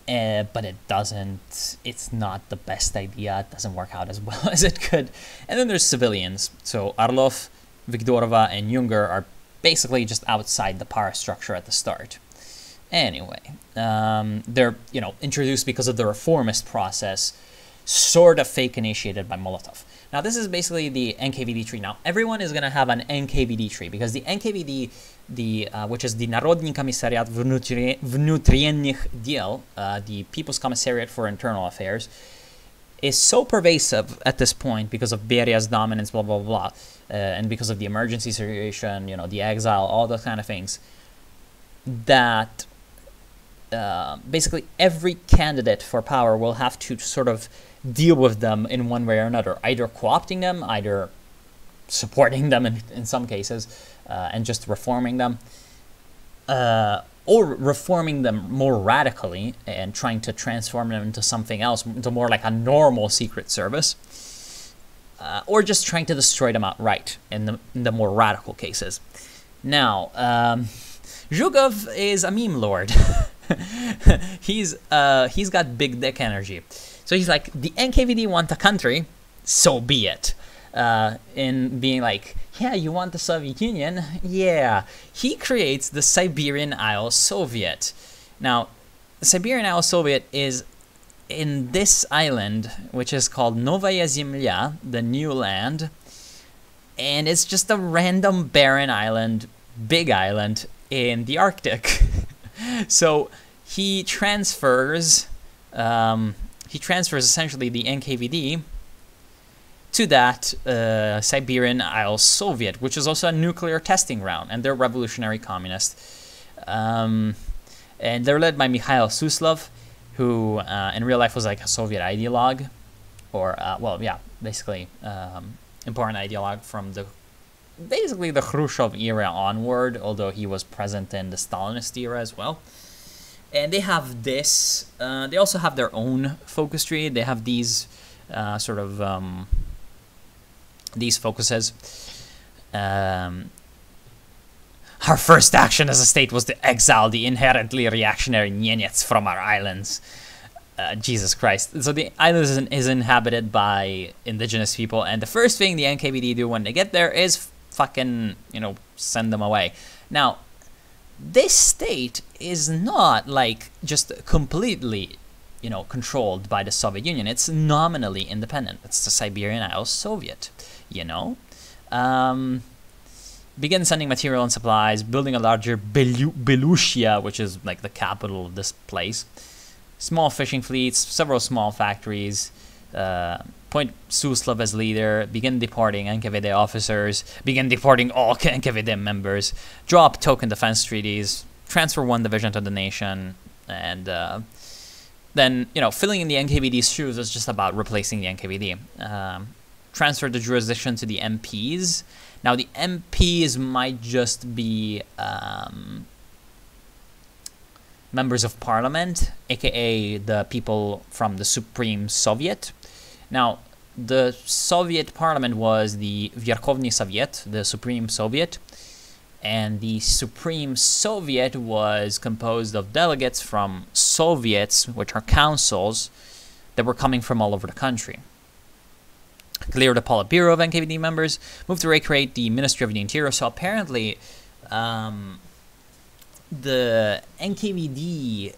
but it doesn't, it's not the best idea, it doesn't work out as well as it could. And then there's civilians, so Orlov, Viktorova, and Junger are basically just outside the power structure at the start. Anyway, they're, introduced because of the reformist process, sort of fake initiated by Molotov. Now, this is basically the NKVD tree. Now, everyone is going to have an NKVD tree because the NKVD, which is the Narodny Commissariat Vnutriennych Dел, the People's Commissariat for Internal Affairs, is so pervasive at this point because of Beria's dominance, blah, blah, blah, and because of the emergency situation, the exile, all those kind of things, that basically every candidate for power will have to sort of deal with them in one way or another, either co-opting them, either supporting them in some cases, and just reforming them, or reforming them more radically and trying to transform them into something else, into more like a normal secret service. or just trying to destroy them outright in the more radical cases. Now, Yogev is a meme lord. He's got big dick energy. So he's like, the NKVD want a country, so be it. In being like, yeah, you want the Soviet Union? Yeah. He creates the Siberian Isle Soviet. Now, the Siberian Isle Soviet is in this island, which is called Novaya Zemlya, the new land, and it's just a random barren island, big island in the Arctic. So he transfers essentially the NKVD to that Siberian Isle Soviet, which is also a nuclear testing ground, and they're revolutionary communists. And they're led by Mikhail Suslov, who in real life was like a Soviet ideologue, or well, yeah, basically important ideologue from basically the Khrushchev era onward, although he was present in the Stalinist era as well. And they have this. They also have their own focus tree. They have these sort of these focuses. Our first action as a state was to exile the inherently reactionary Nenets from our islands. Jesus Christ. So the island is inhabited by indigenous people, and the first thing the NKVD do when they get there is fucking, send them away. Now, this state is not, like, just completely, controlled by the Soviet Union. It's nominally independent. It's the Siberian Isle Soviet, Begin sending material and supplies, building a larger Belushia, which is like the capital of this place. Small fishing fleets, several small factories, appoint Suslov as leader, begin deporting Nkvd officers, begin deporting all Nkvd members, draw up token defense treaties, transfer one division to the nation, and then, filling in the NKVD's shoes is just about replacing the NKVD. Transfer the jurisdiction to the MPs. Now, the MPs might just be members of parliament, aka the people from the Supreme Soviet. Now, the Soviet parliament was the Verkhovny Soviet, the Supreme Soviet, and the Supreme Soviet was composed of delegates from Soviets, which are councils, that were coming from all over the country. Clear the Politburo of NKVD members, moved to recreate the Ministry of the Interior. So apparently, the NKVD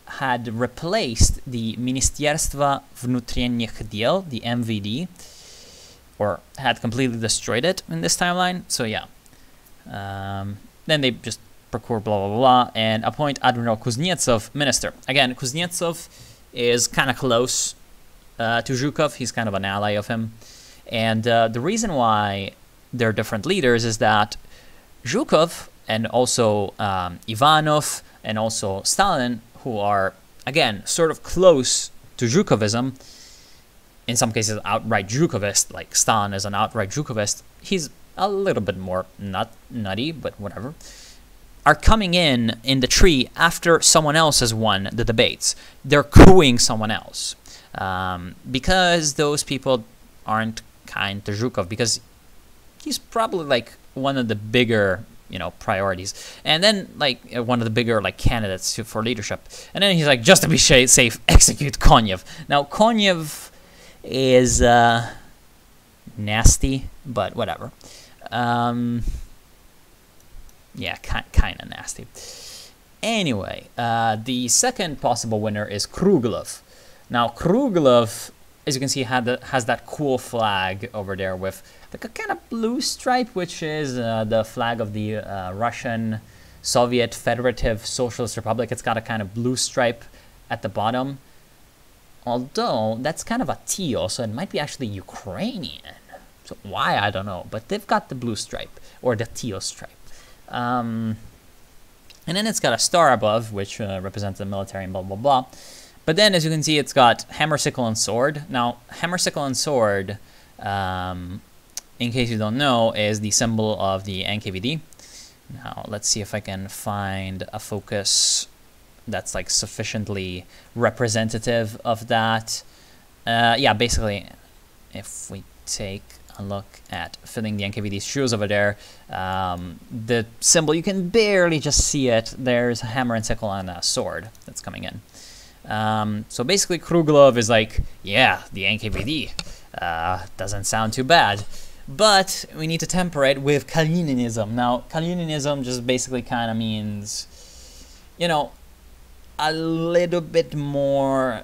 had replaced the Ministerstva Vnutrennych Del, the MVD, or had completely destroyed it in this timeline. So yeah, then they just procure blah blah blah and appoint Admiral Kuznetsov minister. Again, Kuznetsov is kind of close to Zhukov. He's kind of an ally of him. And the reason why they're different leaders is that Zhukov and also Ivanov and also Stalin, who are, again, sort of close to Zhukovism, in some cases outright Zhukovist, like Stalin is an outright Zhukovist, he's a little bit more nutty, but whatever, are coming in the tree after someone else has won the debates. They're cooing someone else. Because those people aren't kind to Zhukov, because he's probably like one of the bigger, priorities, and then like one of the bigger like candidates for leadership. And then he's like, just to be safe, execute Konyev. Now Konyev is nasty, but whatever. Yeah, kind of nasty. Anyway, the second possible winner is Kruglov. Now, Kruglov, as you can see, has that cool flag over there with like a kind of blue stripe, which is the flag of the Russian Soviet Federative Socialist Republic. It's got a kind of blue stripe at the bottom, although that's kind of a teal, so it might be actually Ukrainian. So why, I don't know, but they've got the blue stripe, or the teal stripe. And then it's got a star above, which represents the military and blah, blah, blah. But then, as you can see, it's got hammer, sickle, and sword. Now, hammer, sickle, and sword, in case you don't know, is the symbol of the NKVD. Now, let's see if I can find a focus that's like sufficiently representative of that. Yeah, basically, if we take a look at filling the NKVD's shoes over there, the symbol, you can barely just see it. There's a hammer and sickle and a sword that's coming in. So basically Kruglov is like, yeah, the NKVD doesn't sound too bad, but we need to temper it with Kalininism. Now, Kalininism just basically kind of means, you know, a little bit more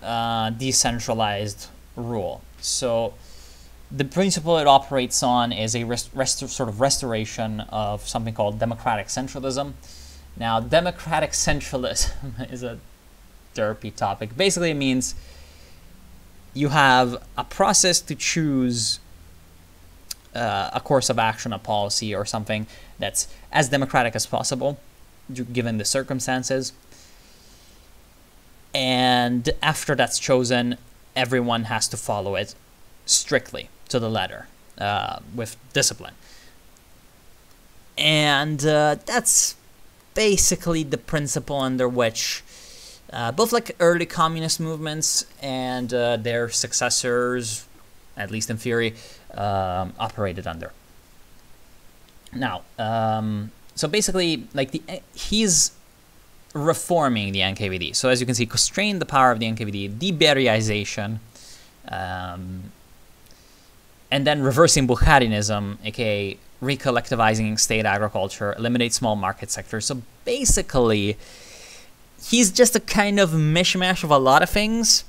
decentralized rule. So the principle it operates on is a sort of restoration of something called democratic centralism. Now, democratic centralism is a derpy topic. Basically, it means you have a process to choose a course of action, a policy, or something that's as democratic as possible, given the circumstances. And after that's chosen, everyone has to follow it strictly to the letter, with discipline. And that's basically the principle under which both like early communist movements and their successors, at least in theory, operated under. Now, so basically, like he's reforming the NKVD. So as you can see, constrain the power of the NKVD, deberryization, and then reversing Bukharian Ism, aka recollectivizing state agriculture, eliminate small market sectors. So basically, he's just a kind of mishmash of a lot of things,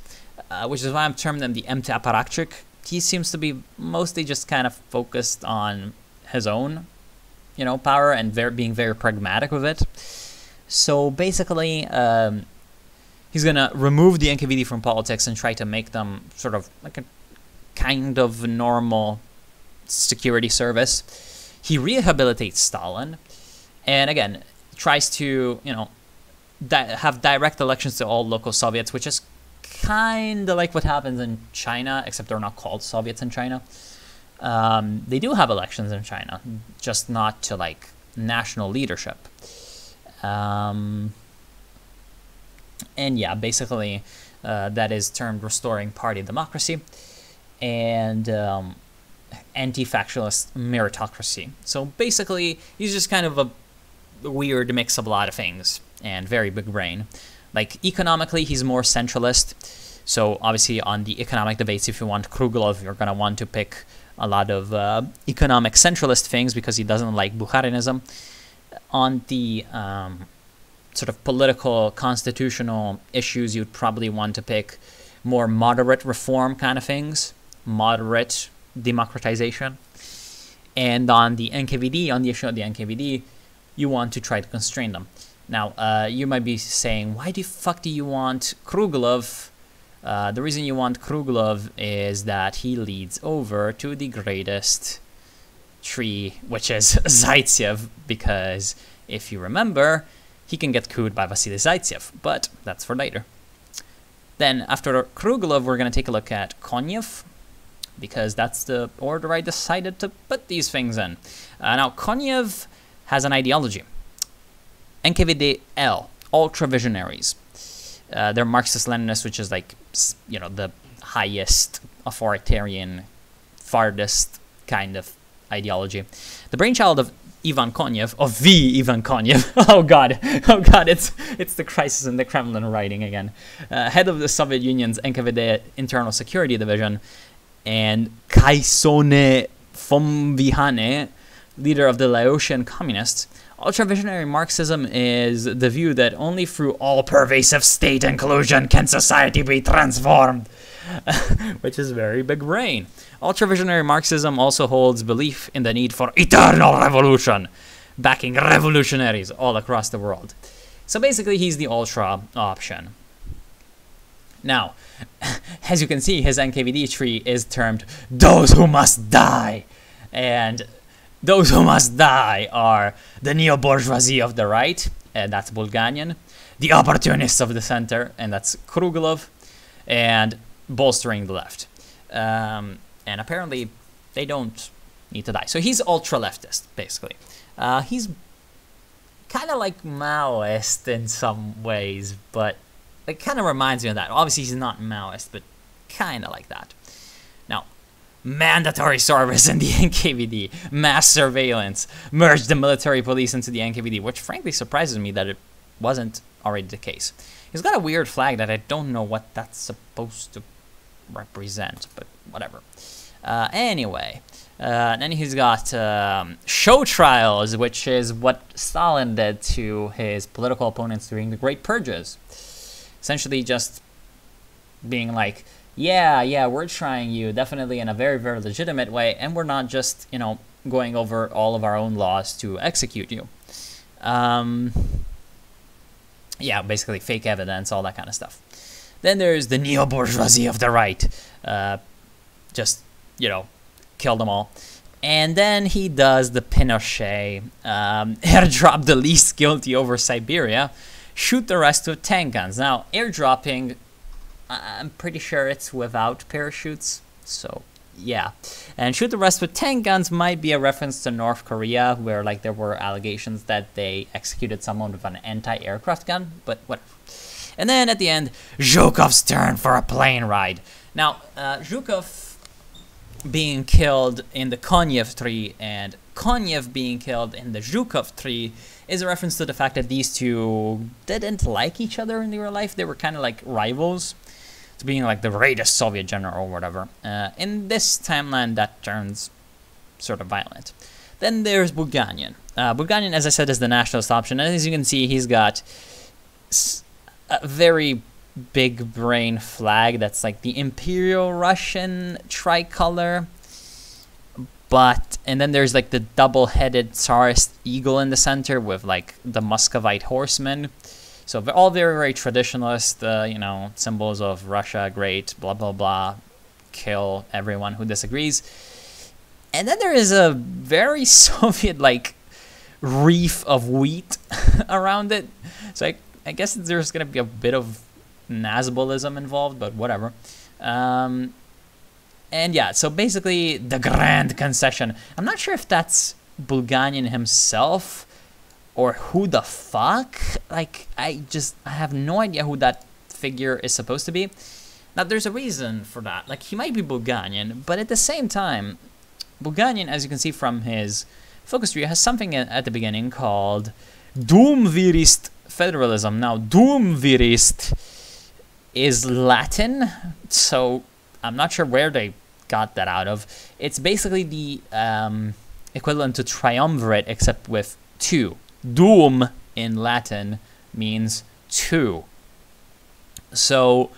which is why I'm terming them the empty apparatchik. He seems to be mostly just kind of focused on his own, you know, power and being very pragmatic with it. So basically, he's gonna remove the NKVD from politics and try to make them sort of like a kind of normal security service. He rehabilitates Stalin, and again tries to, you know, have direct elections to all local Soviets, which is kind of like what happens in China, except they're not called Soviets in China. They do have elections in China, just not to like national leadership. And yeah, basically that is termed restoring party democracy and anti-factionalist meritocracy. So basically, he's just kind of a weird mix of a lot of things and very big brain. Like economically, he's more centralist. So obviously on the economic debates, if you want Kruglov, you're going to want to pick a lot of economic centralist things because he doesn't like Bukharianism. On the sort of political, constitutional issues, you'd probably want to pick more moderate reform kind of things, moderate democratization. And on the NKVD, on the issue of the NKVD, you want to try to constrain them. Now, you might be saying, why the fuck do you want Kruglov? The reason you want Kruglov is that he leads over to the greatest tree, which is Zaitsev, because if you remember, he can get couped by Vasily Zaitsev, but that's for later. Then after Kruglov, we're going to take a look at Konyev, because that's the order I decided to put these things in. Now, Konyev has an ideology. NKVD-L, ultra-visionaries. They're Marxist Leninist, which is like, you know, the highest authoritarian, farthest kind of ideology. The brainchild of Ivan Konyev, of the Ivan Konyev. Oh god, it's the crisis in the Kremlin writing again. Head of the Soviet Union's Nkvd Internal Security Division, and Kaisone Fomvihane, leader of the Laotian Communists. Ultra-visionary Marxism is the view that only through all-pervasive state inclusion can society be transformed, which is very big brain. Ultra-visionary Marxism also holds belief in the need for eternal revolution, backing revolutionaries all across the world. So basically, he's the ultra option. Now, as you can see, his NKVD tree is termed "those who must die," and those who must die are the neo-bourgeoisie of the right, and that's Bulganian, the opportunists of the center, and that's Kruglov, and bolstering the left. And apparently, they don't need to die. So he's ultra-leftist, basically. He's kind of like Maoist in some ways, but it kind of reminds me of that. Obviously, he's not Maoist, but kind of like that. Now, mandatory service in the NKVD, mass surveillance, merged the military police into the NKVD, which frankly surprises me that it wasn't already the case. He's got a weird flag that I don't know what that's supposed to represent, but whatever. Anyway, then he's got show trials, which is what Stalin did to his political opponents during the Great Purges. Essentially just being like, yeah, we're trying you, definitely in a very, very legitimate way, and we're not just, you know, going over all of our own laws to execute you. Yeah, basically fake evidence, all that kind of stuff. Then there's the neo-bourgeoisie of the right. Just, you know, kill them all. And then he does the Pinochet, airdrop the least guilty over Siberia, shoot the rest with tank guns. Now, airdropping, I'm pretty sure it's without parachutes, so yeah. And shoot the rest with tank guns might be a reference to North Korea, where like there were allegations that they executed someone with an anti-aircraft gun, but whatever. And then at the end, Zhukov's turn for a plane ride. Now, Zhukov being killed in the Konyev tree and Konyev being killed in the Zhukov tree is a reference to the fact that these two didn't like each other in real life. They were kind of like rivals, to being like the greatest Soviet general or whatever. In this timeline, that turns sort of violent. Then there's Bulganian. Bulganian, as I said, is the nationalist option. And as you can see, he's got a very big brain flag that's like the Imperial Russian tricolor. And then there's like the double-headed Tsarist eagle in the center with like the Muscovite horsemen. So they're all very, very traditionalist, you know, symbols of Russia, great, blah, blah, blah, kill everyone who disagrees. And then there is a very Soviet-like reef of wheat around it. So I guess there's going to be a bit of Nazbolism involved, but whatever. And yeah, so basically the grand concession. I'm not sure if that's Bulganian himself or who the fuck. Like, I have no idea who that figure is supposed to be. Now, there's a reason for that. Like, he might be Bulganian, but at the same time, Bulganian, as you can see from his focus tree, has something at the beginning called Doomvirist federalism. Now, Doomvirist is Latin, so I'm not sure where they got that out of. It's basically the equivalent to triumvirate, except with two. Doom in Latin means two. So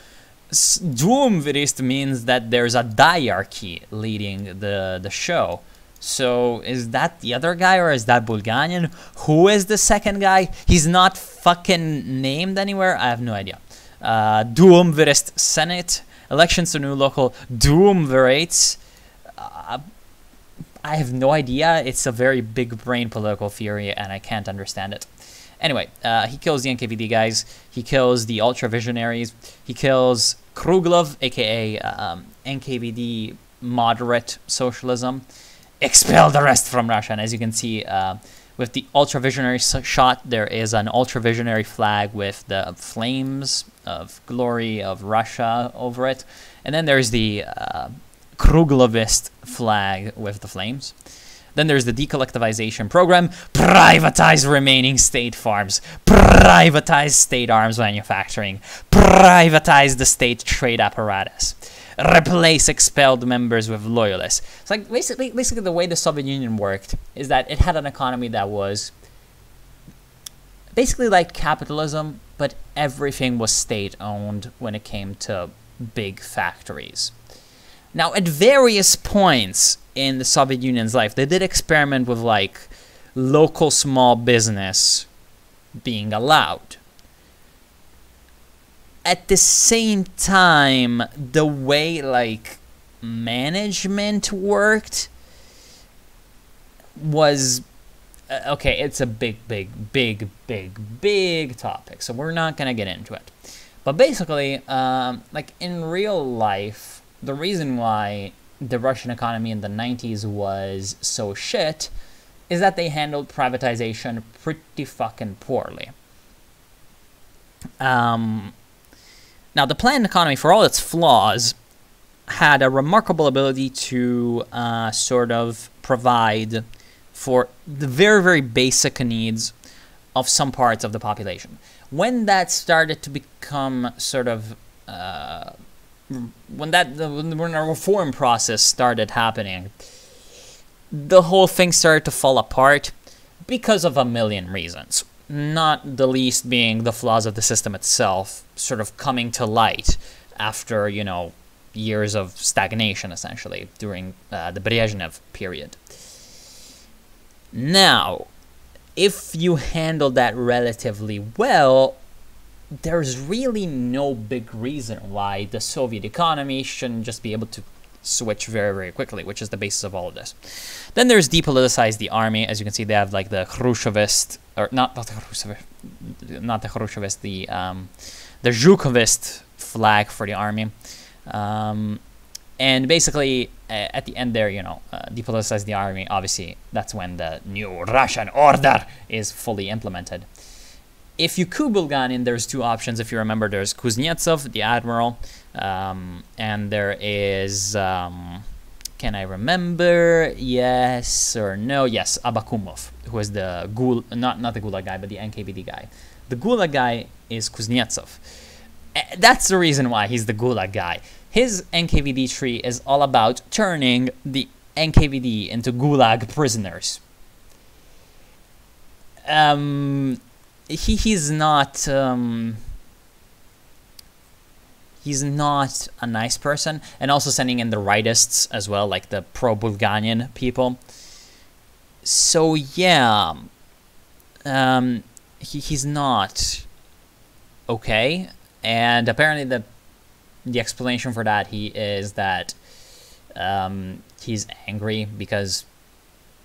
Doomvirist means that there's a diarchy leading the show. So is that the other guy or is that Bulganian? Who is the second guy? He's not fucking named anywhere. I have no idea. Doomvirist Senate. Elections to new local Doomvirates. I have no idea. It's a very big brain political theory and I can't understand it. Anyway, he kills the NKVD guys. He kills the Ultra Visionaries. He kills Kruglov, aka NKVD moderate socialism. Expel the rest from Russia. And as you can see, with the Ultra Visionary shot, there is an Ultra Visionary flag with the flames of glory of Russia over it. And then there's the Kruglovist flag with the flames. Then there's the decollectivization program. Privatize remaining state farms. Privatize state arms manufacturing. Privatize the state trade apparatus. Replace expelled members with loyalists. It's like basically the way the Soviet Union worked is that it had an economy that was basically like capitalism, but everything was state-owned when it came to big factories. Now, at various points in the Soviet Union's life, they did experiment with like local small business being allowed. At the same time, the way like management worked was okay. It's a big topic, so we're not gonna get into it. But basically, like in real life, the reason why the Russian economy in the 90s was so shit is that they handled privatization pretty fucking poorly. Now, the planned economy, for all its flaws, had a remarkable ability to sort of provide for the very, very basic needs of some parts of the population. When that started to become sort of when a reform process started happening, the whole thing started to fall apart because of a million reasons, not the least being the flaws of the system itself sort of coming to light after, you know, years of stagnation, essentially, during the Brezhnev period. Now, if you handle that relatively well, there's really no big reason why the Soviet economy shouldn't just be able to switch very, very quickly, which is the basis of all of this. Then there's depoliticize the army. As you can see, they have like the Khrushchevist, or not the Khrushchevist, the Zhukovist flag for the army. And basically, at the end there, you know, depoliticize the army. Obviously, that's when the new Russian order is fully implemented. If you coup Bulganin, there's two options. If you remember, there's Kuznetsov, the admiral, and there is, can I remember? Yes or no? Yes, Abbakumov, who is the not the Gulag guy, but the NKVD guy. The Gulag guy is Kuznetsov. That's the reason why he's the Gulag guy. His NKVD tree is all about turning the NKVD into Gulag prisoners. He's not a nice person, and also sending in the rightists as well, like the pro-Bulgarian people. So yeah, he's not okay, and apparently the explanation for that is that he's angry because,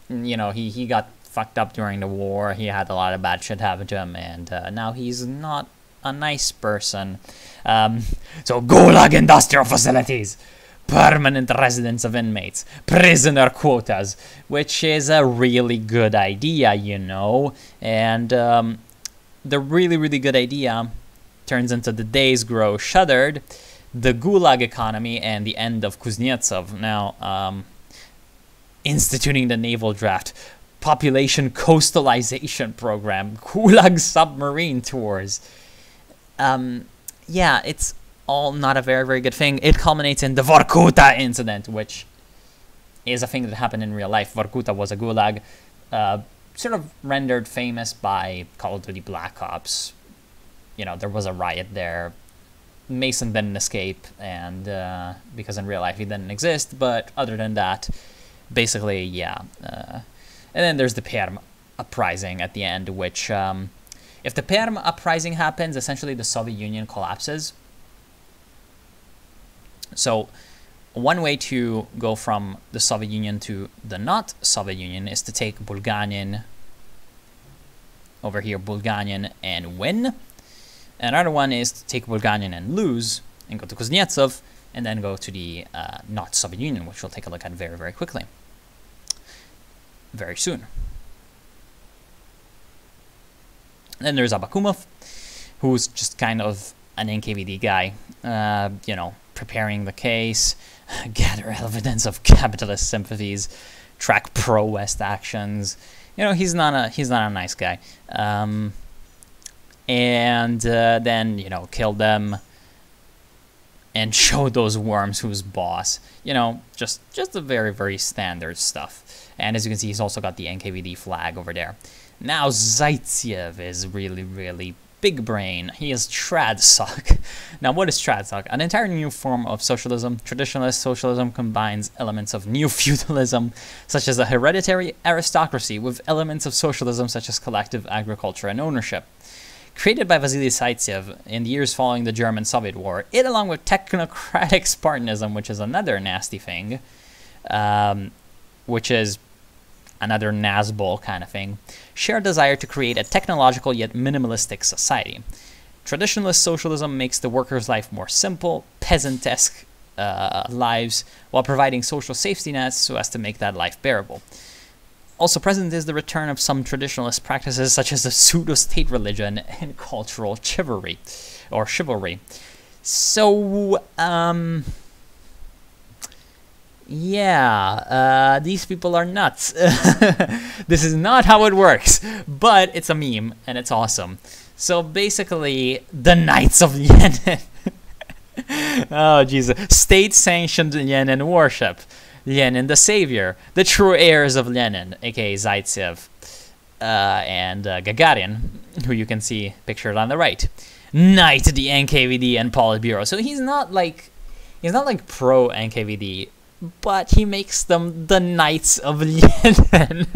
you know, he got fucked up during the war. He had a lot of bad shit happen to him, and now he's not a nice person. So Gulag industrial facilities, permanent residence of inmates, prisoner quotas, which is a really good idea, you know, and the really, really good idea turns into the days grow shuddered, the Gulag economy, and the end of Kuznetsov. Now, instituting the naval draft, population coastalization program, Gulag submarine tours. Yeah, it's all not a very, very good thing. It culminates in the Vorkuta incident, which is a thing that happened in real life. Vorkuta was a Gulag, sort of rendered famous by Call of Duty Black Ops. You know, there was a riot there. Mason didn't escape, and because in real life he didn't exist, but other than that, basically, yeah. And then there's the Perm Uprising at the end, which, if the Perm Uprising happens, essentially the Soviet Union collapses. So one way to go from the Soviet Union to the not Soviet Union is to take Bulgarin, over here, Bulgarin, and win. Another one is to take Bulgarin and lose, and go to Kuznetsov, and then go to the not Soviet Union, which we'll take a look at very, very quickly. Very soon. Then there's Abbakumov, who's just kind of an NKVD guy, you know, preparing the case, gather evidence of capitalist sympathies, track pro-West actions. You know, he's not a nice guy. And then, you know, kill them and show those worms who's boss. You know, just the very, very standard stuff. And as you can see, he's also got the NKVD flag over there. Now Zaitsev is really, really big brain. He is Tradsoc. Now, what is Tradsoc? An entirely new form of socialism. Traditionalist socialism combines elements of new feudalism, such as a hereditary aristocracy, with elements of socialism, such as collective agriculture and ownership. Created by Vasily Zaitsev in the years following the German-Soviet War, it, along with technocratic Spartanism, which is another nasty thing, which is another Nazbol kind of thing, share a desire to create a technological yet minimalistic society. Traditionalist socialism makes the worker's life more simple, peasant-esque lives, while providing social safety nets so as to make that life bearable. Also present is the return of some traditionalist practices such as the pseudo-state religion and cultural chivalry, or chivalry. So, yeah, these people are nuts. This is not how it works, but it's a meme and it's awesome. So basically, the Knights of Lenin. Oh, Jesus. State-sanctioned Lenin worship. Lenin the savior. The true heirs of Lenin, aka Zaitsev and Gagarin, who you can see pictured on the right. Knight the Nkvd and Politburo. So he's not like pro Nkvd, but he makes them the Knights of Lenin.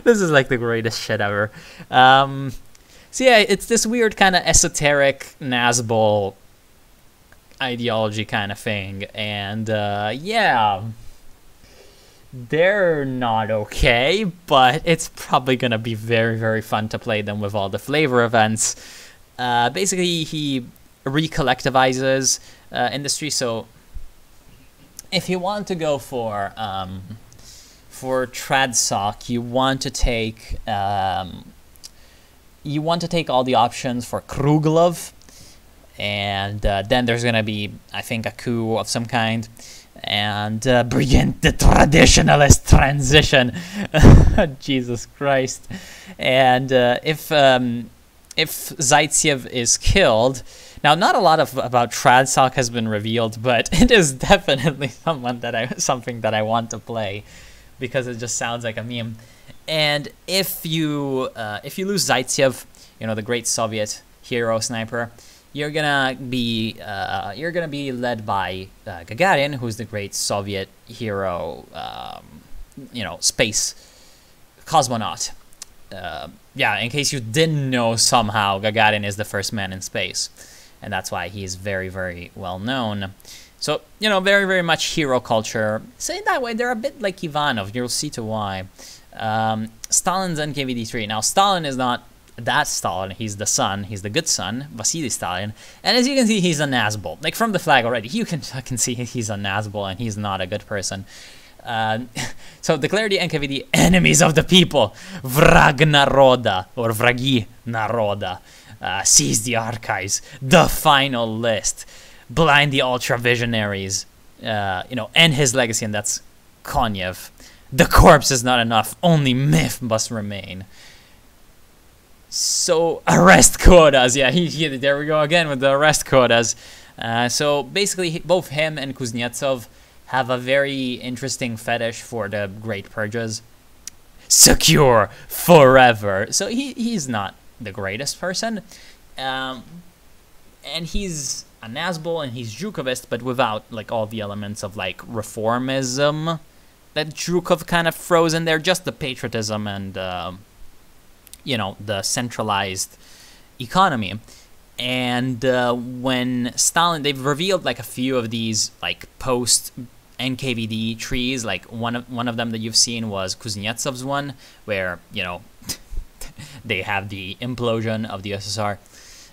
This is like the greatest shit ever. So yeah, it's this weird kind of esoteric Nazbol ideology kind of thing, and yeah, they're not okay, but it's probably gonna be very, very fun to play them with all the flavor events. Basically, he recollectivizes industry. So if you want to go for TradSoc, you want to take all the options for Kruglov, and then there's gonna be, I think, a coup of some kind, and begin the traditionalist transition. Jesus Christ! And if Zaitsev is killed, now not a lot about TradSoc has been revealed, but it is definitely something that I want to play because it just sounds like a meme. And if you lose Zaitsev, you know, the great Soviet hero sniper, you're gonna be led by Gagarin, who's the great Soviet hero, you know, space cosmonaut. Yeah, in case you didn't know, somehow Gagarin is the first man in space, and that's why he's very, very well known. So, you know, very, very much hero culture. So in that way, they're a bit like Ivanov. You'll see to why. Stalin's Nkvd 3. Now, Stalin is not that Stalin. He's the son. He's the good son, Vasily Stalin. And as you can see, he's a Nazbol. Like, from the flag already, you can see he's a Nazbol, and he's not a good person. So declare the Nkvd enemies of the people. Vrag Naroda, or Vragi Naroda. Seize the archives. The final list. Blind the ultra-visionaries. You know, end his legacy, and that's Konyev. The corpse is not enough. Only myth must remain. So, arrest quotas. Yeah, there we go again with the arrest quotas. So, basically, both him and Kuznetsov have a very interesting fetish for the Great Purges. Secure forever. So, he's not the greatest person. And he's a Nazbol and he's Zhukovist, but without, like, all the elements of, like, reformism that Zhukov kind of throws in there, just the patriotism and, you know, the centralized economy. And when Stalin, they've revealed, like, a few of these, like, post-NKVD trees. Like, one of them that you've seen was Kuznetsov's one, where, you know, they have the implosion of the USSR.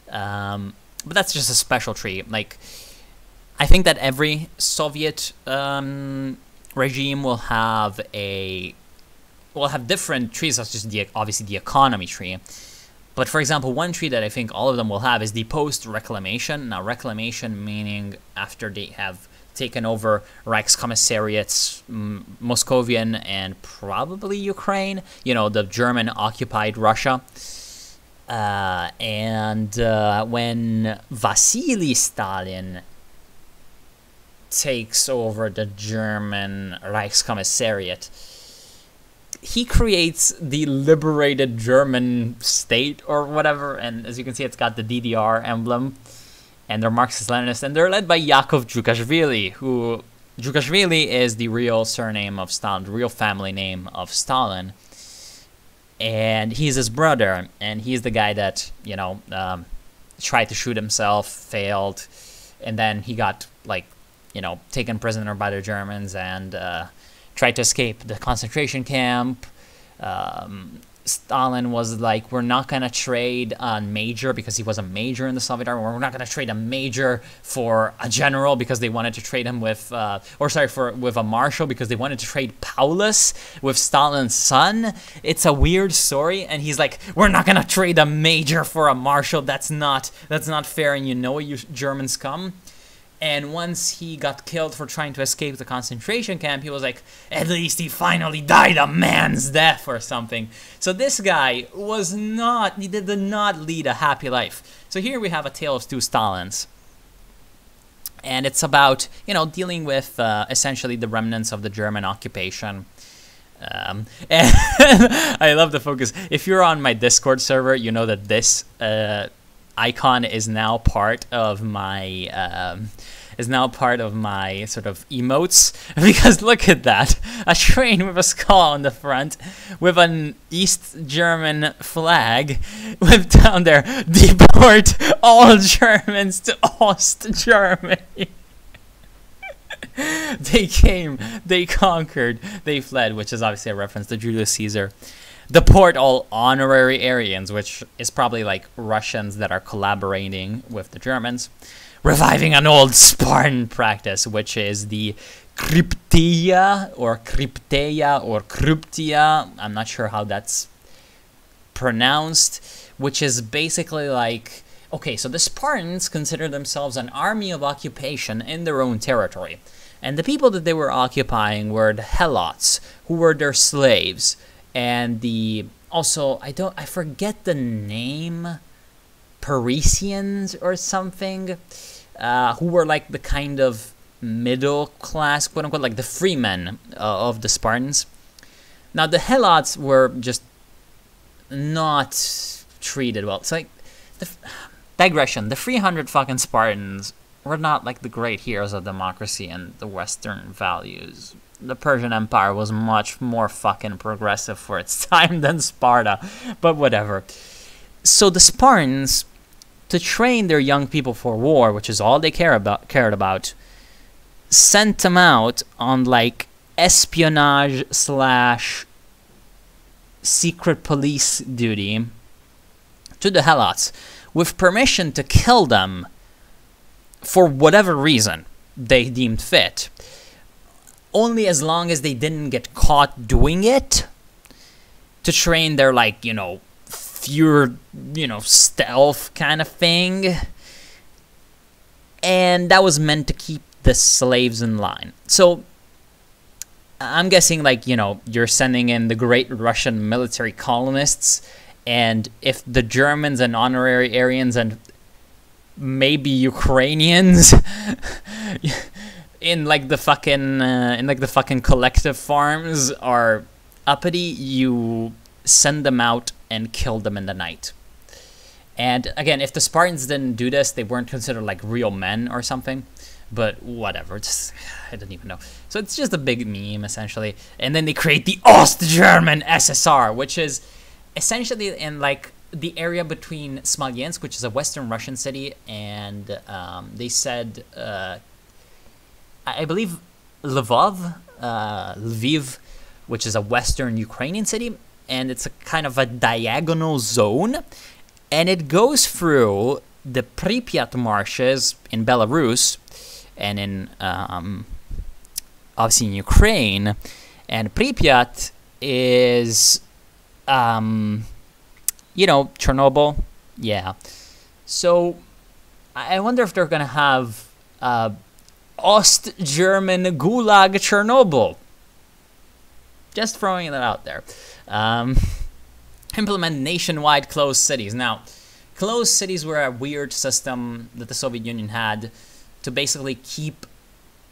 But that's just a special tree. Like, I think that every Soviet regime will have different trees, such as obviously the economy tree. But for example, one tree that I think all of them will have is the post-reclamation. Now, reclamation meaning after they have taken over Reich's commissariats, Moscovian and probably Ukraine, you know, the German-occupied Russia. When Vasily Stalin takes over the German Reichskommissariat, he creates the liberated German state or whatever, and as you can see, it's got the DDR emblem, and they're Marxist Leninist, and they're led by Yakov Djukashvili, who Djukashvili is the real surname of Stalin, the real family name of Stalin, and he's his brother, and he's the guy that, you know, tried to shoot himself, failed, and then he got, like, you know, taken prisoner by the Germans and tried to escape the concentration camp. Stalin was like, we're not going to trade a major, because he was a major in the Soviet Army. We're not going to trade a major for a general, because they wanted to trade him with, with a marshal, because they wanted to trade Paulus with Stalin's son. It's a weird story. And he's like, we're not going to trade a major for a marshal. That's not fair. And you know, you Germans come. And once he got killed for trying to escape the concentration camp, he was like, at least he finally died a man's death or something. So this guy he did not lead a happy life. So here we have a tale of two Stalins. And it's about, dealing with essentially the remnants of the German occupation. And I love the focus. If you're on my Discord server, you know that this icon is now part of my sort of emotes, because look at that, a train with a skull on the front with an East German flag with down there, deport all Germans to Ost Germany. They came, they conquered, they fled, which is obviously a reference to Julius Caesar. Deport all honorary Aryans, which is probably like Russians that are collaborating with the Germans. Reviving an old Spartan practice, which is the Krypteia or Kryptia. I'm not sure how that's pronounced, which is basically like, okay, so the Spartans consider themselves an army of occupation in their own territory. And the people that they were occupying were the Helots, who were their slaves. And I forget the name, Parisians or something, who were like the kind of middle class, quote unquote, like the freemen of the Spartans. Now the Helots were just not treated well. It's like, digression, the 300 fucking Spartans were not like the great heroes of democracy and the Western values. The Persian Empire was much more fucking progressive for its time than Sparta, but whatever. So the Spartans, to train their young people for war, which is all they cared about, sent them out on like espionage / secret police duty to the Helots with permission to kill them for whatever reason they deemed fit. Only as long as they didn't get caught doing it, to train their, like, fear, stealth kind of thing. And that was meant to keep the slaves in line. So, I'm guessing, like, you're sending in the great Russian military colonists, and if the Germans and honorary Aryans and maybe Ukrainians in like the fucking collective farms are uppity, you send them out and kill them in the night. And again, if the Spartans didn't do this, they weren't considered like real men or something. But whatever, I don't even know. So it's just a big meme, essentially. And then they create the Ostgerman SSR, which is essentially in like the area between Smolensk, which is a Western Russian city, and they said, I believe Lviv, which is a Western Ukrainian city, and it's a kind of a diagonal zone, and it goes through the Pripyat marshes in Belarus, and in obviously in Ukraine, and Pripyat is Chernobyl, yeah. So I wonder if they're gonna have Ost-German Gulag Chernobyl. Just throwing that out there. Implement nationwide closed cities. Now, closed cities were a weird system that the Soviet Union had to basically keep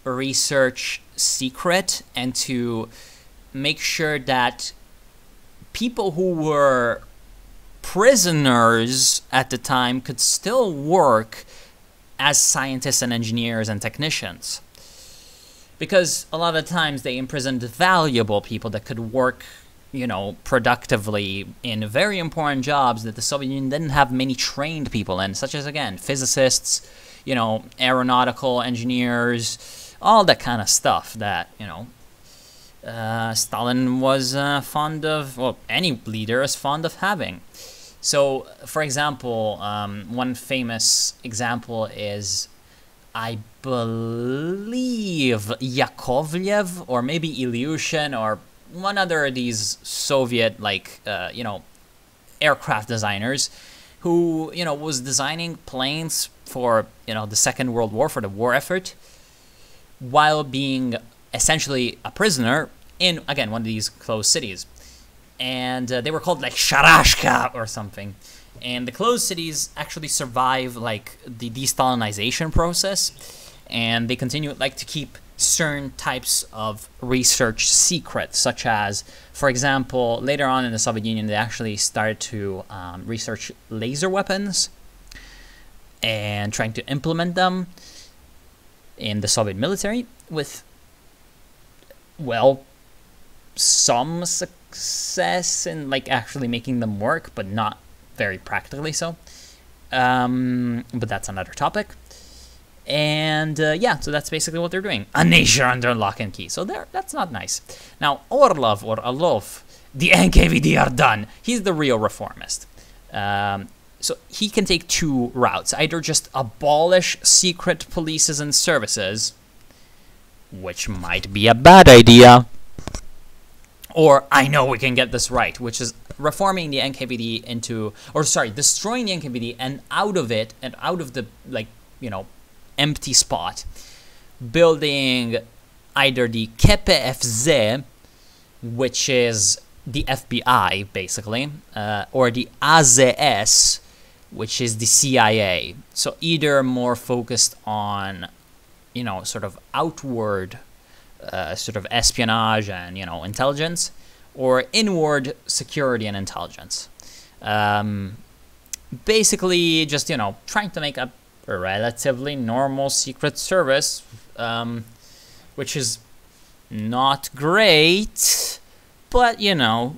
research secret and to make sure that people who were prisoners at the time could still work as scientists and engineers and technicians. Because a lot of times they imprisoned valuable people that could work, productively in very important jobs that the Soviet Union didn't have many trained people in, such as, again, physicists, aeronautical engineers, all that kind of stuff that, Stalin was fond of, well, any leader is fond of having. So, for example, one famous example is, I believe, Yakovlev, or maybe Ilyushin, or one other of these Soviet, aircraft designers. who, you know, was designing planes for, you know, the Second World War, for the war effort, while being essentially a prisoner in, again, one of these closed cities. And they were called like Sharashka or something. And the closed cities actually survive like the de-Stalinization process, and they continue like to keep certain types of research secret, such as, for example, later on in the Soviet Union, they actually started to research laser weapons and trying to implement them in the Soviet military with, well, some success in like actually making them work, but not very practically so. But that's another topic. And yeah, so that's basically what they're doing. A nation under lock and key. So that's not nice. Now, Orlov or Alov, the NKVD are done. He's the real reformist. So he can take two routes. Either just abolish secret polices and services, which might be a bad idea, or I know we can get this right, which is reforming the NKVD into, or sorry, destroying the NKVD and out of it, and out of the, like, you know, empty spot, building either the KPFZ, which is the FBI, basically, or the AZS, which is the CIA. So either more focused on, you know, sort of outward sort of espionage and, you know, intelligence, or inward security and intelligence. Basically just, you know, trying to make a relatively normal secret service, which is not great, but, you know,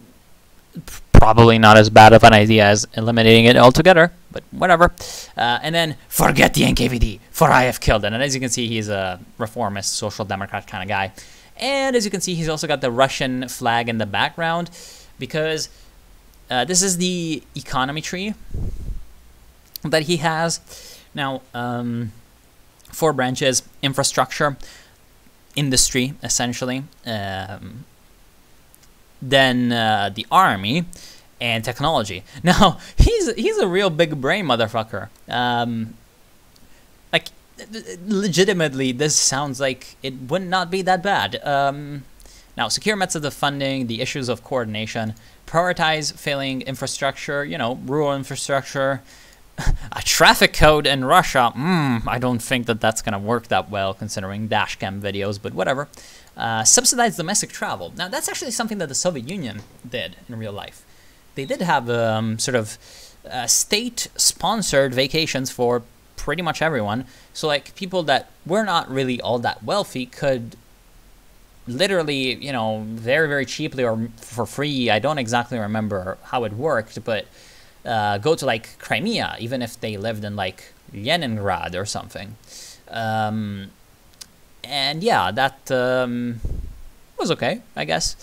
probably not as bad of an idea as eliminating it altogether, but whatever. And then forget the NKVD, for I have killed it. And as you can see, he's a reformist, social democrat kind of guy. And as you can see, he's also got the Russian flag in the background, because this is the economy tree that he has. Now, 4 branches: infrastructure, industry, essentially, then the army, and technology. Now, he's a real big brain motherfucker. Like, legitimately, this sounds like it would not be that bad. Now, secure methods of funding, the issues of coordination, prioritize failing infrastructure, you know, rural infrastructure, a traffic code in Russia. I don't think that that's going to work that well, considering dashcam videos, but whatever. Subsidize domestic travel. Now, that's actually something that the Soviet Union did in real life. They did have sort of state-sponsored vacations for pretty much everyone. So, like, people that were not really all that wealthy could literally, you know, very, very cheaply or for free, I don't exactly remember how it worked, but go to, like, Crimea, even if they lived in, like, Leningrad or something. And yeah, that was okay, I guess.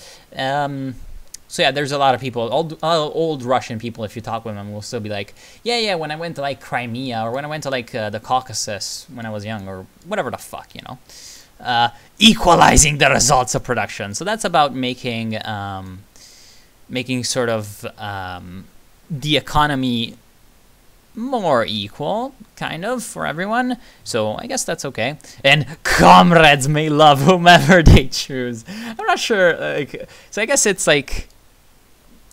So yeah, there's a lot of people, old Russian people, if you talk with them, will still be like, yeah, when I went to, like, Crimea, or when I went to, like, the Caucasus when I was young, or whatever the fuck, you know. Equalizing the results of production. So that's about making sort of the economy more equal, kind of, for everyone. So I guess that's okay. And comrades may love whomever they choose. I'm not sure. Like, so I guess it's like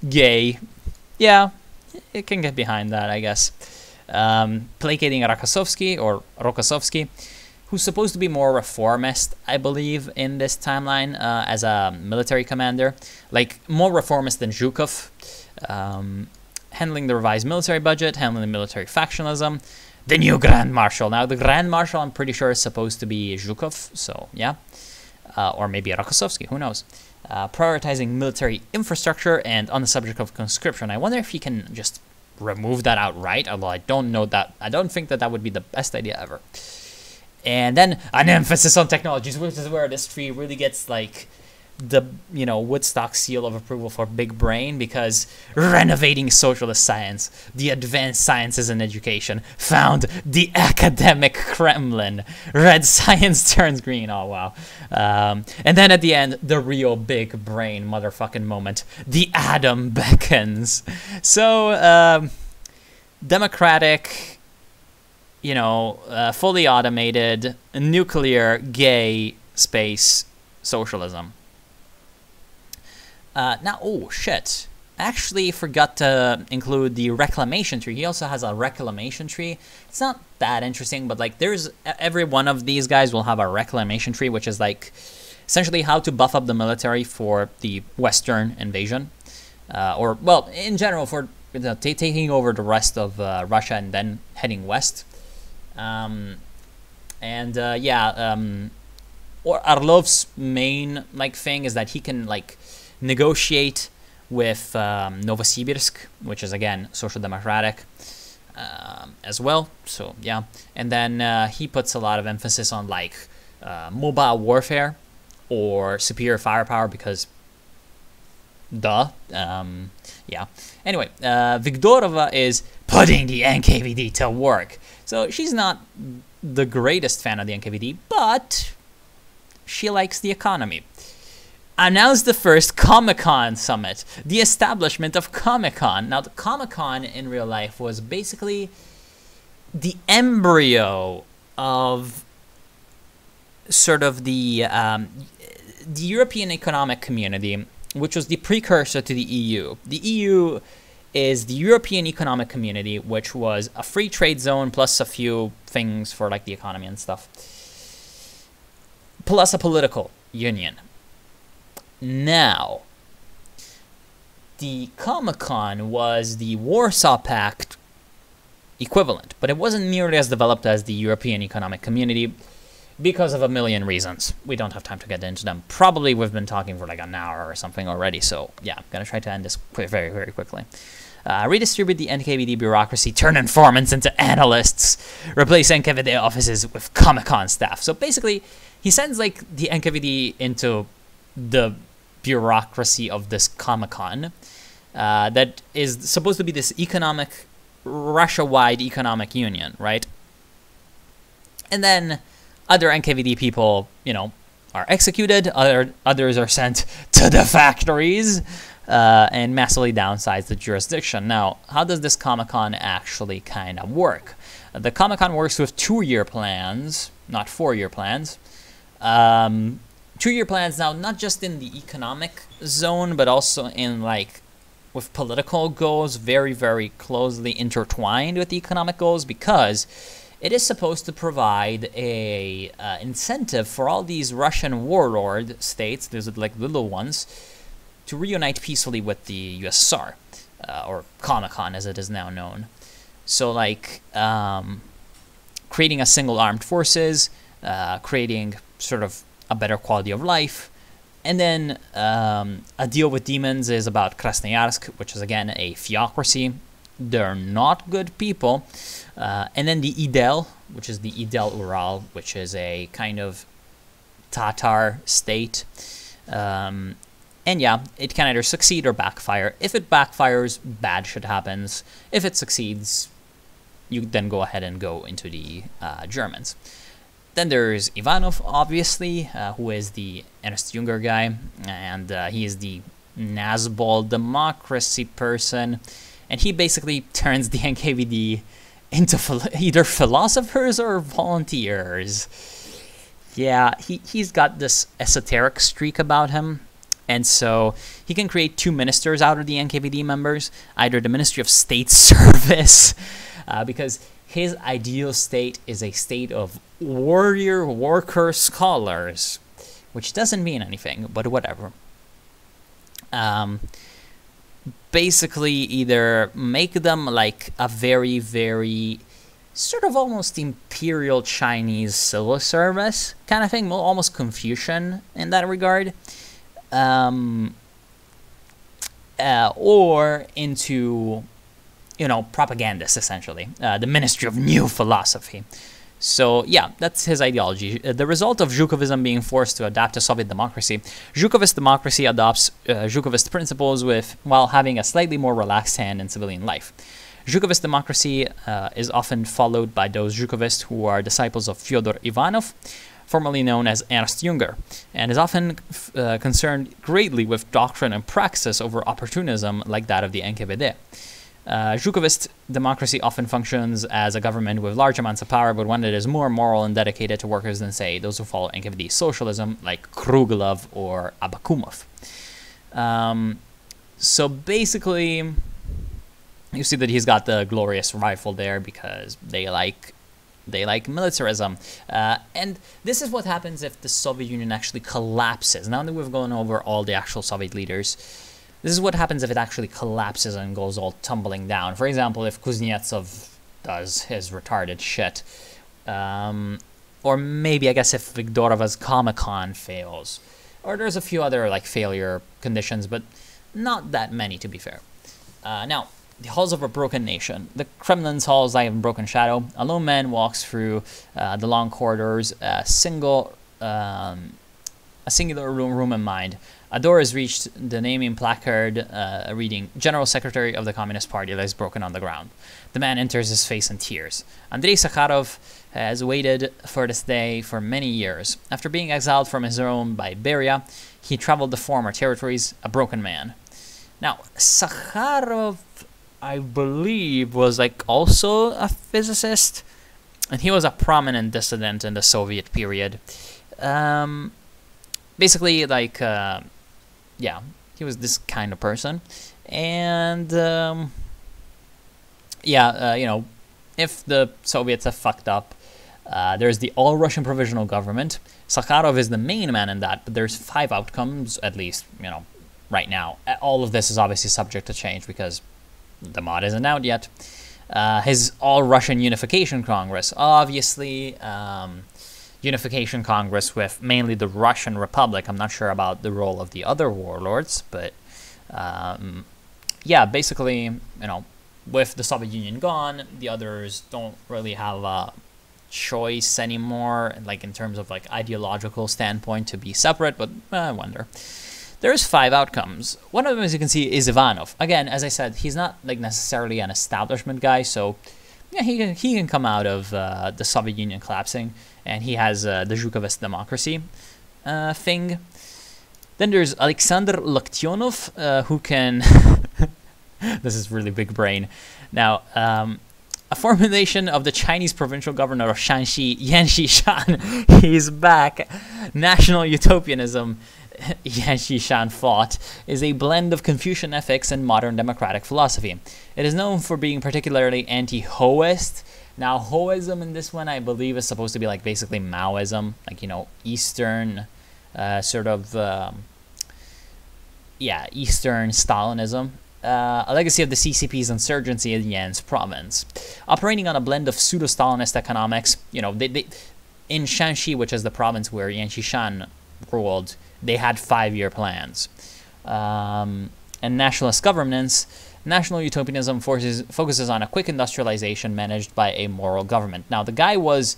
gay. Yeah, it can get behind that, I guess. Placating Rokossovsky, who's supposed to be more reformist, I believe, in this timeline, as a military commander. Like, more reformist than Zhukov. Handling the revised military budget, handling the military factionalism, the new Grand Marshal. Now, the Grand Marshal, I'm pretty sure, is supposed to be Zhukov, so yeah. Or maybe Rokossovsky, who knows. Prioritizing military infrastructure, and on the subject of conscription. I wonder if he can just remove that outright, although I don't know that. I don't think that that would be the best idea ever. And then an emphasis on technologies, which is where this tree really gets, like, the, you know, Woodstock seal of approval for big brain, because renovating socialist science, the advanced sciences and education, found the academic Kremlin, red science turns green, oh wow. And then at the end, the real big brain motherfucking moment, the atom beckons. So, democratic, you know, fully automated, nuclear, gay space socialism. Now, oh shit, I actually forgot to include the Reclamation Tree. He also has a Reclamation Tree. It's not that interesting, but like there's every one of these guys will have a Reclamation Tree, which is like essentially how to buff up the military for the Western invasion, or well, in general for taking over the rest of Russia and then heading west. Or Orlov's main like thing is that he can like negotiate with Novosibirsk, which is again social democratic as well. So yeah, and then he puts a lot of emphasis on like mobile warfare or superior firepower because duh. Yeah. Anyway, Viktorova is putting the NKVD to work. So she's not the greatest fan of the NKVD, but she likes the economy. Announced the first Comic-Con summit, the establishment of Comic-Con. Now, the Comic-Con in real life was basically the embryo of sort of the European Economic Community, which was the precursor to the EU. The EU is the European Economic Community, which was a free trade zone plus a few things for like the economy and stuff, plus a political union. Now, the Comic-Con was the Warsaw Pact equivalent, but it wasn't nearly as developed as the European Economic Community because of a million reasons. We don't have time to get into them. Probably we've been talking for like an hour or something already, so yeah, I'm going to try to end this very, very quickly. Redistribute the NKVD bureaucracy, turn informants into analysts, replace NKVD offices with Comic-Con staff. So basically, he sends like the NKVD into the bureaucracy of this Comic-Con that is supposed to be this economic, Russia-wide economic union, right? And then other NKVD people, you know, are executed, others are sent to the factories and massively downsize the jurisdiction. Now, how does this Comic-Con actually kind of work? The Comic-Con works with 2-year plans, not 4-year plans. 2-year plans now, not just in the economic zone, but also in like with political goals very, very closely intertwined with the economic goals, because it is supposed to provide a incentive for all these Russian warlord states, there's like little ones, to reunite peacefully with the USSR, or Comic-Con as it is now known. So like creating a single armed forces, creating sort of a better quality of life, and then a deal with demons is about Krasnoyarsk, which is again a theocracy. They're not good people. And then the Idel, which is the Idel Ural, which is a kind of Tatar state. And yeah, it can either succeed or backfire. If it backfires, bad shit happens. If it succeeds, you then go ahead and go into the Germans. Then there's Ivanov, obviously, who is the Ernst Jünger guy, and he is the Nazbol democracy person, and he basically turns the NKVD into either philosophers or volunteers. Yeah, he's got this esoteric streak about him, and so he can create 2 ministers out of the NKVD members, either the Ministry of State Service, because his ideal state is a state of warrior worker scholars, which doesn't mean anything, but whatever. Basically, either make them like a very, very sort of almost imperial Chinese civil service kind of thing, almost Confucian in that regard, or into, you know, propagandists, essentially, the Ministry of New Philosophy. So yeah, that's his ideology. The result of Zhukovism being forced to adapt to Soviet democracy, Zhukovist democracy adopts Zhukovist principles while having a slightly more relaxed hand in civilian life. Zhukovist democracy is often followed by those Zhukovists who are disciples of Fyodor Ivanov, formerly known as Ernst Jünger, and is often concerned greatly with doctrine and praxis over opportunism like that of the NKVD. Zhukovist democracy often functions as a government with large amounts of power, but one that is more moral and dedicated to workers than, say, those who follow Nkvd socialism, like Kruglev or Abbakumov. So basically, you see that he's got the glorious rifle there because they like militarism. And this is what happens if the Soviet Union actually collapses. Now that we've gone over all the actual Soviet leaders, this is what happens if it actually collapses and goes all tumbling down. For example, if Kuznetsov does his retarded shit. Or maybe, I guess, if Viktorov's Comic-Con fails. Or there's a few other like failure conditions, but not that many, to be fair. Now, the halls of a broken nation. The Kremlin's halls lie in broken shadow. A lone man walks through the long corridors, a singular room in mind. A door is reached, the naming placard reading General Secretary of the Communist Party lies broken on the ground. The man enters, his face in tears. Andrei Sakharov has waited for this day for many years. After being exiled from his home by Beria, he traveled the former territories, a broken man. Now, Sakharov, I believe, was like also a physicist, and he was a prominent dissident in the Soviet period. Basically, like, yeah, he was this kind of person, and yeah, you know, if the Soviets have fucked up, there's the all-Russian Provisional Government. Sakharov is the main man in that, but there's 5 outcomes, at least, you know, right now. All of this is obviously subject to change because the mod isn't out yet. His all-Russian Unification Congress, obviously, Unification Congress with mainly the Russian Republic. I'm not sure about the role of the other warlords, but yeah, basically, you know, with the Soviet Union gone, the others don't really have a choice anymore, like in terms of like ideological standpoint, to be separate, but I wonder. There's 5 outcomes. One of them, as you can see, is Ivanov. Again, as I said, he's not like necessarily an establishment guy, so yeah, he can come out of the Soviet Union collapsing, and he has the Zhukovist democracy thing. Then there's Alexander Loktionov, who can... This is really big brain. Now, a formulation of the Chinese provincial governor of Shanxi, Yan Xishan. He's back. National utopianism, Yan Xishan fought, is a blend of Confucian ethics and modern democratic philosophy. It is known for being particularly anti-Hoist. Now, Hoism in this one, I believe, is supposed to be like basically Maoism, like, you know, Eastern sort of, yeah, Eastern Stalinism. A legacy of the CCP's insurgency in Yan's province. Operating on a blend of pseudo-Stalinist economics, you know, they in Shanxi, which is the province where Yan Xishan ruled, they had 5-year plans. And nationalist governance, national utopianism focuses on a quick industrialization managed by a moral government. Now, the guy was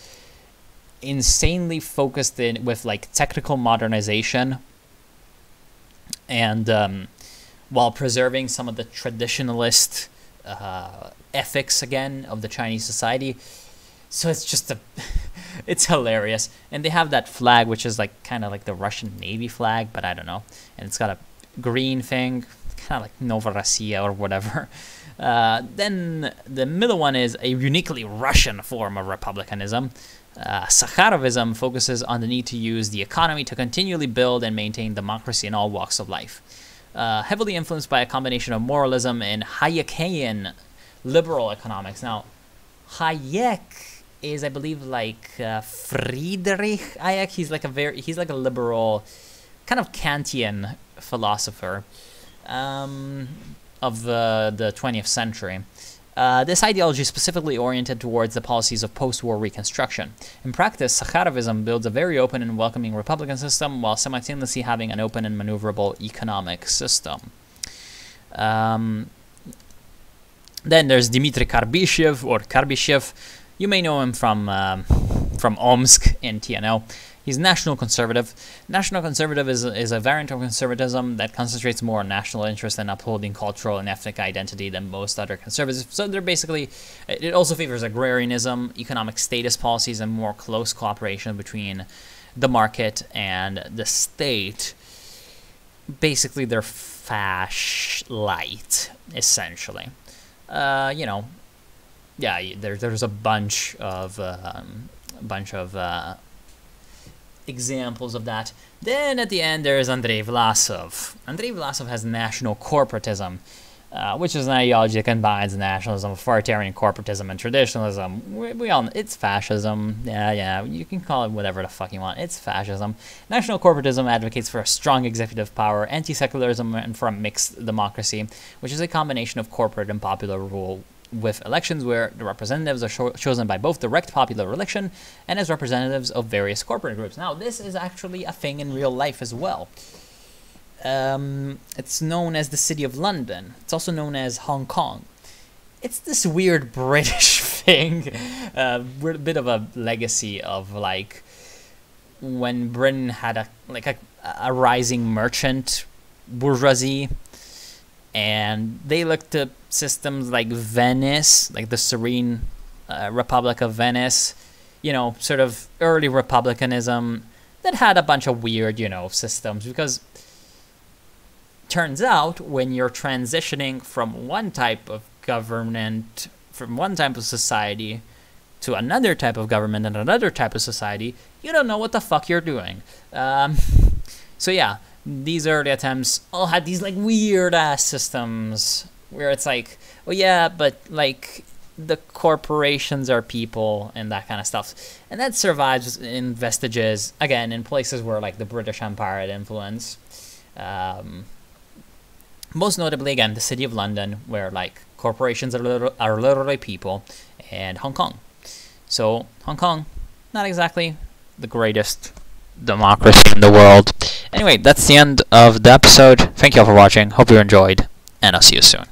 insanely focused with like technical modernization and while preserving some of the traditionalist ethics again of the Chinese society. So it's just it's hilarious. And they have that flag, which is like kind of like the Russian Navy flag, but I don't know. And it's got a green thing, kind of like Novorossiya or whatever. Then the middle one is a uniquely Russian form of republicanism. Sakharovism focuses on the need to use the economy to continually build and maintain democracy in all walks of life. Heavily influenced by a combination of moralism and Hayekian liberal economics. Now, Hayek is, I believe, like Friedrich Hayek. He's like a liberal, kind of Kantian philosopher of the 20th century. This ideology is specifically oriented towards the policies of post-war reconstruction. In practice, Sakharovism builds a very open and welcoming republican system while simultaneously having an open and maneuverable economic system. Then there's Dimitri Car Bishop, or Karbyshev. You may know him from Omsk in TNO. He's national conservative. National conservative is a variant of conservatism that concentrates more on national interest and upholding cultural and ethnic identity than most other conservatives. So they're basically, it also favors agrarianism, economic status policies, and more close cooperation between the market and the state. Basically, they're fash light, essentially. you know, yeah, there's a bunch of examples of that. Then at the end there's Andrei Vlasov. Andrei Vlasov has national corporatism, which is an ideology that combines nationalism, authoritarian corporatism, and traditionalism. We all know it's fascism. Yeah, you can call it whatever the fuck you want. It's fascism. National corporatism advocates for a strong executive power, anti-secularism, and for a mixed democracy, which is a combination of corporate and popular rule, with elections where the representatives are chosen by both direct popular election and as representatives of various corporate groups. Now, this is actually a thing in real life as well. It's known as the City of London. It's also known as Hong Kong. It's this weird British thing. We're a bit of a legacy of, like, when Britain had a rising merchant bourgeoisie, and they looked to systems like Venice, like the Serene Republic of Venice, you know, sort of early republicanism that had a bunch of weird, you know, systems, because turns out when you're transitioning from one type of government, from one type of society to another type of government and another type of society, you don't know what the fuck you're doing. So yeah, these early attempts all had these like weird ass systems where it's like, oh yeah, but like the corporations are people and that kind of stuff. And that survives in vestiges, again, in places where like the British Empire had influence. Most notably, again, the City of London, where like corporations are literally people, and Hong Kong. So Hong Kong, not exactly the greatest democracy in the world. Anyway, that's the end of the episode. Thank you all for watching. Hope you enjoyed, and I'll see you soon.